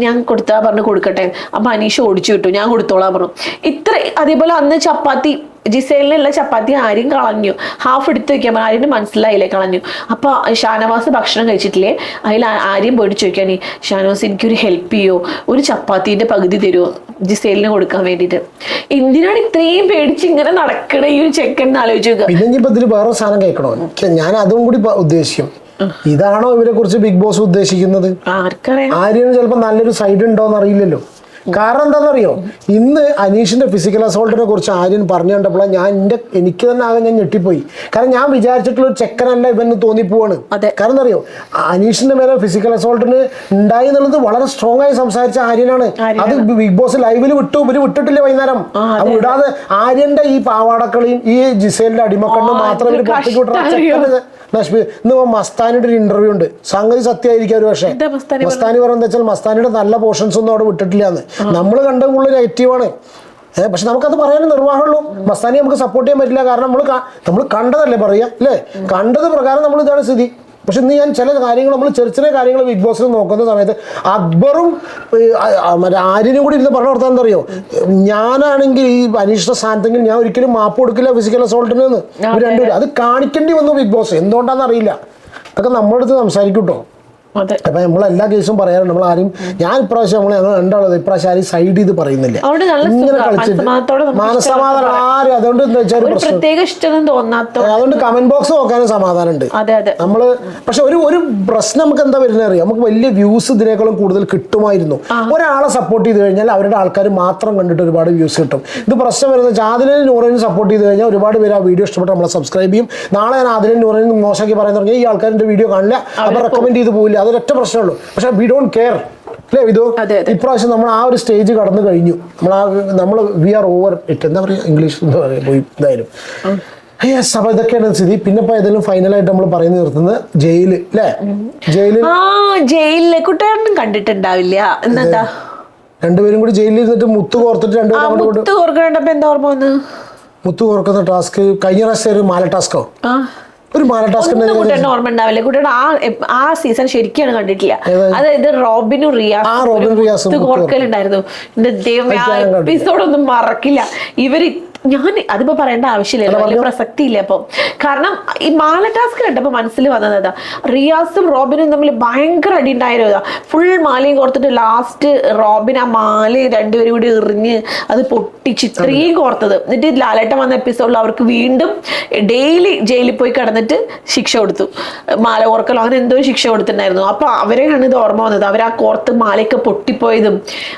ഞാൻ കൊടുത്താ പറഞ്ഞു കൊടുക്കട്ടെ. അപ്പൊ അനീഷ് ഓടിച്ചു വിട്ടു, ഞാൻ കൊടുത്തോളാം പറഞ്ഞു. ഇത്ര അതേപോലെ അന്ന് ചപ്പാത്തി ജിസൈലിനുള്ള ചപ്പാത്തി ആര്യം കളഞ്ഞു, ഹാഫ് എടുത്ത് വെക്കാൻ ആര്യന് മനസ്സിലായില്ലേ കളഞ്ഞു. അപ്പൊ ഷാനവാസ് ഭക്ഷണം കഴിച്ചിട്ടില്ലേ, അതിൽ ആര്യം പോയിട്ട് ചോദിക്കാനേ ഷാനവാസ് എനിക്കൊരു ഹെൽപ്പ് ചെയ്യോ, ഒരു ചപ്പാത്തിന്റെ പകുതി തരുമോ ജിസൈലിന് കൊടുക്കാൻ വേണ്ടിയിട്ട്. എന്തിനാണ് ഇത്രയും പേടിച്ച് ഇങ്ങനെ നടക്കണ ഈ ഒരു ചെക്കൻ ആലോചിച്ച് നോക്കുക. പിന്നെ ഇപ്പൊ ഇതിൽ വേറെ സാധനം കേൾക്കണോ, ഞാൻ അതും കൂടി ഉദ്ദേശിക്കും. ഇതാണോ ഇവരെ കുറിച്ച് ബിഗ് ബോസ് ഉദ്ദേശിക്കുന്നത്? ആർക്കറിയാം. ആര്യന് ചിലപ്പോൾ നല്ലൊരു സൈഡ് ഉണ്ടോന്ന് അറിയില്ലല്ലോ. കാരണം എന്താണെന്നറിയോ, ഇന്ന് അനീഷിന്റെ ഫിസിക്കൽ അസോൾട്ടിനെ കുറിച്ച് ആര്യൻ പറഞ്ഞു കണ്ടപ്പോഴാണ് എനിക്ക് തന്നെ ആകെ ഞാൻ ഞെട്ടിപ്പോയി. കാരണം ഞാൻ വിചാരിച്ചിട്ടുള്ള ഒരു ചെക്കനല്ല ഇവന്ന് തോന്നിപ്പോവാണ്. കാരണം എന്താ അറിയോ, അനീഷിന്റെ മേലെ ഫിസിക്കൽ അസോൾട്ടിന് ഉണ്ടായി എന്നുള്ളത് വളരെ സ്ട്രോങ് ആയി സംസാരിച്ച ആര്യനാണ്. അത് ബിഗ് ബോസ് ലൈവിൽ ഇവര് വിട്ടിട്ടില്ല വൈകുന്നേരം. അത് വിടാതെ ആര്യന്റെ ഈ പാവാടക്കളിയും ഈ ജിസേലിന്റെ അടിമക്കണ്ണും മാത്രം ഇവര് പുറത്തേക്ക് വിട്ട ഇന്ന് മസ്താനിയുടെ ഒരു ഇന്റർവ്യൂ ഉണ്ട്. സംഗതി സത്യമായിരിക്കും ഒരു പക്ഷേ. മസ്താനി പറയുന്നത് വെച്ചാൽ മസ്താനിയുടെ നല്ല പോർഷൻസ് ഒന്നും അവിടെ വിട്ടിട്ടില്ല എന്ന്. നമ്മൾ കണ്ട കൂടുതൽ നെഗറ്റീവാണ്. പക്ഷെ നമുക്കത് പറയാനും നിർവാഹമുള്ളൂ. മസ്താനി നമുക്ക് സപ്പോർട്ട് ചെയ്യാൻ പറ്റില്ല. കാരണം നമ്മൾ കണ്ടതല്ലേ പറയാ, അല്ലേ? കണ്ടത് പ്രകാരം നമ്മൾ ഇതാണ് സ്ഥിതി. പക്ഷെ ഇന്ന് ഞാൻ ചില കാര്യങ്ങൾ നമ്മൾ ചെറിയ കാര്യങ്ങൾ ബിഗ് ബോസിൽ നോക്കുന്ന സമയത്ത് അക്ബറും മറ്റേ ആര്യനും കൂടി ഇരുന്ന് പറഞ്ഞു കൊടുത്താൽ എന്താ അറിയോ, ഞാനാണെങ്കിൽ ഈ അനീഷിന്റെ സ്ഥാനത്തെങ്കിൽ ഞാൻ ഒരിക്കലും മാപ്പ് കൊടുക്കില്ല ഫിസിക്കൽ അസോൾട്ടിന് എന്ന്. രണ്ടുപേരും അത് കാണിക്കേണ്ടി വന്നു ബിഗ് ബോസ്. എന്തുകൊണ്ടാണെന്ന് അറിയില്ല. അതൊക്കെ നമ്മുടെ അടുത്ത് സംസാരിക്കും കേട്ടോ. അപ്പൊ നമ്മളെല്ലാ കേസും പറയാറുണ്ട്. നമ്മൾ ആരും ഞാൻ ഇപ്രാവശ്യം ഞങ്ങൾ രണ്ടാളത് ഇപ്രാവശ്യം ആരും സൈഡ് ചെയ്ത് പറയുന്നില്ല. ഇങ്ങനെ കളിച്ചിട്ട് മനസ്സമാധാനം ആരും അതുകൊണ്ട് എന്താ വെച്ചാൽ അതുകൊണ്ട് കമന്റ് ബോക്സ് നോക്കാനും സമാധാനം ഉണ്ട് നമ്മള്. പക്ഷെ ഒരു പ്രശ്നം നമുക്ക് എന്താ വരുന്നത് അറിയാം, നമുക്ക് വലിയ വ്യൂസ് ഇതിനേക്കാളും കൂടുതൽ കിട്ടുമായിരുന്നു. ഒരാളെ സപ്പോർട്ട് ചെയ്ത് കഴിഞ്ഞാൽ അവരുടെ ആൾക്കാർ മാത്രം കണ്ടിട്ട് ഒരുപാട് വ്യൂസ് കിട്ടും. ഇത് പ്രശ്നം വരുന്നത് ആദിലിനും നൂറിനും സപ്പോർട്ട് ചെയ്ത് കഴിഞ്ഞാൽ ഒരുപാട് പേര് ആ വീഡിയോ ഇഷ്ടപ്പെട്ട് നമ്മളെ സബ്സ്ക്രൈബ് ചെയ്യും. നാളെ ഞാൻ ആദിലിനും നൂറിനും മോശമാക്കി പറയാൻ തുടങ്ങി ഈ ആൾക്കാരുടെ വീഡിയോ കാണില്ല, അവർ റെക്കമെൻഡ് ചെയ്ത് പോകില്ല. അതൊരൊറ്റ പ്രശ്നമുള്ളൂ. പക്ഷെ വി ഡോണ്ട് കെയർ അല്ലേ വിധു? ഇപ്രാവശ്യം നമ്മൾ ആ ഒരു സ്റ്റേജ് കടന്നു കഴിഞ്ഞു. നമ്മൾ വി ആർ ഓവർ ഇറ്റ്. എന്താ പറയുക ഇംഗ്ലീഷ് എന്താ പറയുക, പോയി എന്തായാലും യെസ്. അപ്പൊ ഇതൊക്കെയാണ് സ്ഥിതി. പിന്നെ ഇപ്പൊ ഏതെങ്കിലും ഫൈനലായിട്ട് നമ്മൾ പറഞ്ഞു നിർത്തുന്നത് ജയില് അല്ലേ? ജയിലിലെ കുട്ടികളും കണ്ടിട്ടുണ്ടാവില്ല. എന്താ രണ്ടുപേരും കൂടി ജയിലിൽ ഇരുന്നിട്ട് മുത്ത് കോർത്തിട്ട് മുത്ത് കോർക്കണ്ടപ്പോ എന്താ ഓർമ്മ വന്ന്? മുത്ത് കോർക്കുന്ന ടാസ്ക് കഴിഞ്ഞ പ്രാവശ്യം ഒരു മാല ടാസ്കോ, ഒരു മാല ടാസ്ക് ഓർമ്മ ഉണ്ടാവില്ല. കുട്ടിയുടെ ആ സീസൺ ശരിക്കാണ് കണ്ടിട്ടില്ല. അതായത് റോബിനും റിയാസും കോർക്കലുണ്ടായിരുന്നു. എന്റെ ദൈവം, ആ എപ്പിസോഡൊന്നും മറക്കില്ല. ഇവര് ഞാൻ അതിപ്പോ പറയേണ്ട ആവശ്യമില്ല, വലിയ പ്രസക്തി ഇല്ല. അപ്പൊ കാരണം ഈ മാല ടാസ്ക് കണ്ടപ്പോ മനസ്സിൽ വന്നതാ, റിയാസും റോബിനും തമ്മിൽ ഭയങ്കര അടി ഉണ്ടായിരുന്നതാ. ഫുൾ മാലയും കോർത്തിട്ട് ലാസ്റ്റ് റോബിൻ ആ മാല രണ്ടുപേരും കൂടി എറിഞ്ഞ് അത് പൊട്ടിച്ച് ഇത്രയും കോർത്തത്. എന്നിട്ട് ലാലേട്ടൻ വന്ന എപ്പിസോഡിൽ അവർക്ക് വീണ്ടും ഡെയിലി ജയിലിൽ പോയി കിടന്നിട്ട് ശിക്ഷ കൊടുത്തു, മാല കോർക്കലോ അങ്ങനെ എന്തോ ശിക്ഷ കൊടുത്തിട്ടുണ്ടായിരുന്നു. അപ്പൊ അവരെയാണ് ഇത് ഓർമ്മ വന്നത്, അവർ ആ കോർത്ത് മാലയൊക്കെ പൊട്ടിപ്പോയതും.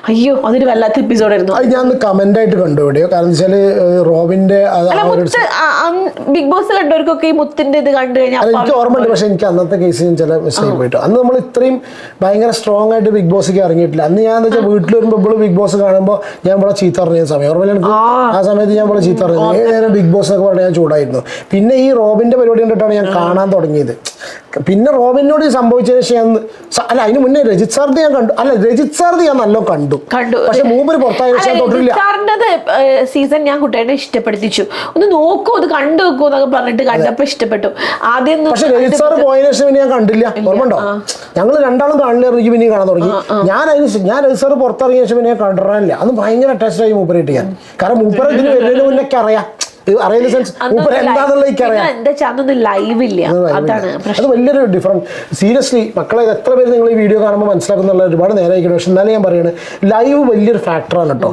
അയ്യോ, അതൊരു വല്ലാത്ത എപ്പിസോഡായിരുന്നു. ഞാൻ കമന്റ് ആയിട്ട് കണ്ടു വീഡിയോ. കാരണം വെച്ചാല് റോബിന്റെ ബിഗ് ബോസ് കണ്ടവർക്കൊക്കെ ഈ മുത്തിന്റെ ഇത് കണ്ടു കഴിഞ്ഞാൽ എനിക്ക് ഓർമ്മയുണ്ട്. പക്ഷെ എനിക്ക് അന്നത്തെ കേസിൽ ചില മിസ്റ്റേക്ക് പോയിട്ട് അന്ന് നമ്മൾ ഇത്രയും ഭയങ്കര സ്ട്രോങ് ആയിട്ട് ബിഗ് ബോസിക്ക് ഇറങ്ങിയിട്ടില്ല. അന്ന് ഞാൻ എന്താ വെച്ചാൽ വീട്ടിൽ വരുമ്പോൾ ഇപ്പോൾ ബിഗ് ബോസ് കാണുമ്പോൾ ഞാൻ ഇവിടെ ചീത്ത പറഞ്ഞ സമയം ഓർമ്മയില്ല എനിക്ക്. ആ സമയത്ത് ഞാൻ ഇവിടെ ചീത്ത പറഞ്ഞു, നേരം ബിഗ് ബോസ് ഒക്കെ പറഞ്ഞാൽ ഞാൻ ചൂടായിരുന്നു. പിന്നെ ഈ റോബിന്റെ പരിപാടി കണ്ടിട്ടാണ് ഞാൻ കാണാൻ തുടങ്ങിയത്. പിന്നെ റോബിനോട് സംഭവിച്ചതിന് ശേഷം അല്ല, അതിന് മുന്നേ രജിത് സാറിന് ഞാൻ കണ്ടു. അല്ല, രജിത് സാറിന് ഞാൻ നല്ല കണ്ടു. പക്ഷെ മൂപ്പര് പുറത്തായ തൊട്ടില്ല. സീസൺ ഞാൻ കുട്ടികളെ ഇഷ്ടപ്പെടുത്തിച്ചു, ഒന്ന് നോക്കൂ, അത് കണ്ടു നോക്കൂ എന്നൊക്കെ പറഞ്ഞിട്ട് കണ്ടപ്പോ ഇഷ്ടപ്പെട്ടു. ആദ്യം പക്ഷെ രജിത് സാർ പോയതിനു ശേഷം ഞാൻ കണ്ടില്ല. ഓർമ്മണ്ടോ? ഞങ്ങൾ രണ്ടാളും കാണില്ല, പിന്നെയും കാണാൻ തുടങ്ങി. ഞാൻ രജിത് സാർ പുറത്തിറങ്ങിയ ശേഷം പിന്നെ ഞാൻ കണ്ടിട്ടില്ല. അന്ന് ഭയങ്കര അറ്റാച്ച്ഡ് ആയി മൂപ്പരായിട്ട് ഞാൻ. കാരണം മൂപ്പര ഇതിന് വരുന്നതിന് മുന്നൊക്കെ അറിയാം, അത് വലിയൊരു ഡിഫറൻസ്. സീരിയസ്ലി മക്കളെ, എത്ര പേര് നിങ്ങൾ ഈ വീഡിയോ കാണുമ്പോൾ മനസ്സിലാക്കുന്നുള്ള ഒരുപാട് നേരമായിരിക്കും. പക്ഷെ എന്നാലും ഞാൻ പറയുന്നത് ലൈവ് വലിയൊരു ഫാക്ടറാണ് കേട്ടോ.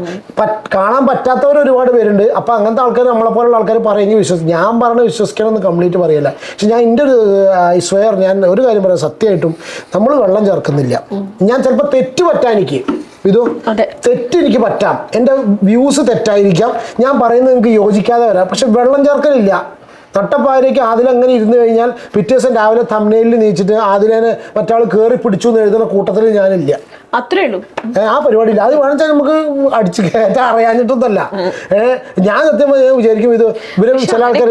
കാണാൻ പറ്റാത്തവർ ഒരുപാട് പേരുണ്ട്. അപ്പൊ അങ്ങനത്തെ ആൾക്കാർ, നമ്മളെ പോലുള്ള ആൾക്കാർ പറയുന്നത് ഞാൻ പറഞ്ഞ് വിശ്വസിക്കണം എന്ന് കംപ്ലീറ്റ് പറയല്ല. പക്ഷെ ഞാൻ എൻ്റെ ഒരു സ്വയർ ഞാൻ ഒരു കാര്യം പറയാം, സത്യമായിട്ടും നമ്മൾ വെള്ളം ചേർക്കുന്നില്ല. ഞാൻ ചിലപ്പോൾ തെറ്റ് പറ്റാൻ എനിക്ക് ഇതോ തെറ്റ് എനിക്ക് പറ്റാം, എൻ്റെ വ്യൂസ് തെറ്റായിരിക്കാം, ഞാൻ പറയുന്നത് നിങ്ങൾക്ക് യോജിക്കാതെ വരാം. പക്ഷെ വെള്ളം ചേർക്കലില്ല. നട്ടപ്പാരയ്ക്ക് ആദിലങ്ങനെ ഇരുന്ന് കഴിഞ്ഞാൽ പിറ്റേ ദിവസം രാവിലെ തംബ്നെയിലിൽ നീച്ചിട്ട് ആദിലേനെ മറ്റാൾ കയറി പിടിച്ചു എന്ന് എഴുതുന്ന കൂട്ടത്തിൽ ഞാനില്ല. അത്രേ ഉള്ളൂ. ആ പരിപാടിയില്ല. അത് വേണമെച്ചാൽ നമുക്ക് അടിച്ചു കയറ്റാൻ അറിയാഞ്ഞിട്ടൊന്നല്ല. ഞാൻ സത്യം വിചാരിക്കും ഇത് ഇവര് ചില ആൾക്കാർ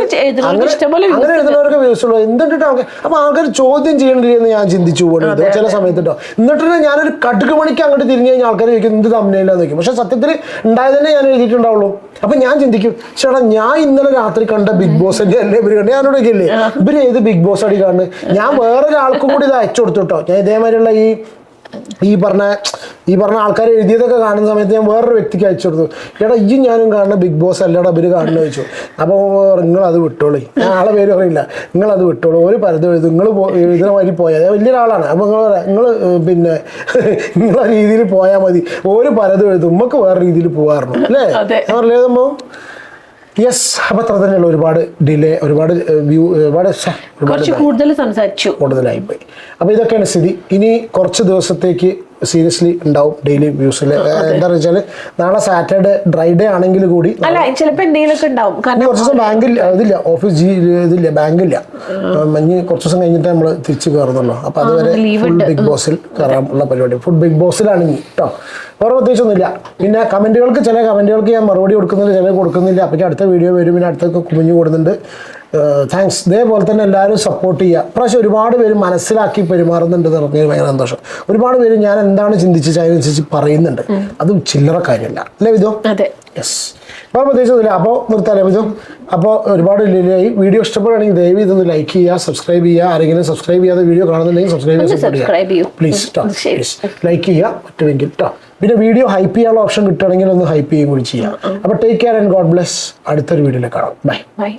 അങ്ങനെ എഴുതുന്നവരൊക്കെ വ്യൂസുള്ളൂ. എന്തിട്ട് ആൾക്കാർ അപ്പൊ ആൾക്കാർ ചോദ്യം ചെയ്യേണ്ടിയെന്ന് ഞാൻ ചിന്തിച്ചു പോകുന്നത് ചില സമയത്ത് കേട്ടോ. എന്നിട്ട് ഞാനൊരു കടുക് മണിക്ക് അങ്ങോട്ട് തിരിഞ്ഞു കഴിഞ്ഞാൽ ആൾക്കാർ ചോദിക്കും എന്ത് തമ്മിലാന്ന് നോക്കും. പക്ഷെ സത്യത്തിൽ ഉണ്ടായതന്നെ ഞാൻ എഴുതിയിട്ടുണ്ടാവുള്ളൂ. അപ്പൊ ഞാൻ ചിന്തിക്കും, ചേട്ടാ ഞാൻ ഇന്നലെ രാത്രി കണ്ട ബിഗ് ബോസിന്റെ അല്ലേ ഇവര് കണ്ട്? ഞാനോട് ചോദിക്കില്ലേ ഇവര് ഏത് ബിഗ് ബോസ് അടി കാണുന്നത്? ഞാൻ വേറൊരാൾക്കും കൂടി ഇത് അയച്ചു കൊടുത്തു കേട്ടോ. ഞാൻ ഇതേമാതിരിയുള്ള ഈ പറഞ്ഞ ആൾക്കാർ എഴുതിയതൊക്കെ കാണുന്ന സമയത്ത് ഞാൻ വേറൊരു വ്യക്തിക്ക് അയച്ചു കൊടുത്തു. എടാ ഞാനും കാണുന്ന ബിഗ് ബോസ് അല്ലടാ ഇവര് കാണുന്ന ചോദിച്ചു. അപ്പോൾ നിങ്ങളത് വിട്ടോളി, ഞാൻ ആളെ പേര് പറയില്ല, നിങ്ങളത് വിട്ടോളൂ, ഒരു പരിധി എഴുതും, നിങ്ങൾ ഇതിനെ വഴി പോയാൽ വലിയൊരാളാണ്. അപ്പോൾ നിങ്ങൾ പിന്നെ നിങ്ങളെ രീതിയിൽ പോയാൽ മതി, ഒരു പരിധി എഴുതും, നമുക്ക് വേറെ രീതിയിൽ പോകാറുണ്ട് അല്ലേ? ഞാൻ പറഞ്ഞത് സംഭവം. യെസ്. അപ്പൊ അത്ര തന്നെയുള്ള ഒരുപാട് ഡിലേ, ഒരുപാട് വ്യൂ, കൂടുതലായിപ്പോയി. അപ്പൊ ഇതൊക്കെയാണ് സ്ഥിതി. ഇനി കുറച്ച് ദിവസത്തേക്ക് സീരിയസ്ലി ഉണ്ടാവും ഡെയിലി വ്യൂസിൽ. എന്താ വെച്ചാൽ നാളെ സാറ്റർഡേ ഡ്രൈ ഡേ ആണെങ്കിൽ കൂടി ചിലപ്പോൾ എന്തെങ്കിലുമൊക്കെ ഉണ്ടാവും. കുറച്ച് ദിവസം ബാങ്കിൽ ഇതില്ല, ഓഫീസ് ഇതില്ല, ബാങ്കില്ല. കുറച്ച് ദിവസം കഴിഞ്ഞിട്ട് നമ്മൾ തിരിച്ചു കയറുന്നുള്ളൂ. അപ്പൊ അതുവരെ ഫുൾ ബിഗ് ബോസിൽ കയറാനുള്ള പരിപാടി. ഫുൾ ബിഗ് ബോസിലാണെങ്കിൽ കേട്ടോ, വേറെ പ്രത്യേകിച്ചൊന്നുമില്ല. പിന്നെ ചില കമന്റുകൾക്ക് ഞാൻ മറുപടി കൊടുക്കുന്നില്ല, ചില കൊടുക്കുന്നില്ല. അപ്പോഴേക്കും അടുത്ത വീഡിയോ വരും. പിന്നെ അടുത്തൊക്കെ കുമിഞ്ഞു കൊടുക്കുന്നുണ്ട്. താങ്ക്സ്. ഇതേപോലെ തന്നെ എല്ലാവരും സപ്പോർട്ട് ചെയ്യുക. പ്രാവശ്യം ഒരുപാട് പേര് മനസ്സിലാക്കി പെരുമാറുന്നുണ്ട് എന്ന് പറഞ്ഞാൽ ഭയങ്കര സന്തോഷം. ഒരുപാട് പേര് ഞാൻ എന്താണ് ചിന്തിച്ചത് അതിനനുസരിച്ച് പറയുന്നുണ്ട്. അതും ചില്ലറ കാര്യമല്ല അല്ലേ വിധു? യെസ്. അപ്പോൾ പ്രത്യേകിച്ചൊന്നുമില്ല. അപ്പോൾ നിർത്താലേ വിധു? അപ്പോൾ ഒരുപാട് ഡിലേയായി. വീഡിയോ ഇഷ്ടപ്പെടുകയാണെങ്കിൽ ദയവ് ഇതൊന്ന് ലൈക്ക് ചെയ്യുക, സബ്സ്ക്രൈബ് ചെയ്യുക. ആരെങ്കിലും സബ്സ്ക്രൈബ് ചെയ്യാതെ വീഡിയോ കാണുന്നുണ്ടെങ്കിൽ സബ്സ്ക്രൈബ് ചെയ്യാൻ സപ്പോർട്ട് ചെയ്യുക പ്ലീസ് കേട്ടോ. ലൈക്ക് ചെയ്യുക പറ്റുമെങ്കിൽ കേട്ടോ. പിന്നെ വീഡിയോ ഹൈപ്പ് ചെയ്യാനുള്ള ഓപ്ഷൻ കിട്ടുകയാണെങ്കിൽ ഒന്ന് ഹൈപ്പ് ചെയ്യുകയും കൂടി ചെയ്യാം. അപ്പോൾ take care and God bless. അടുത്തൊരു വീഡിയോയിൽ കാണാം. ബൈ.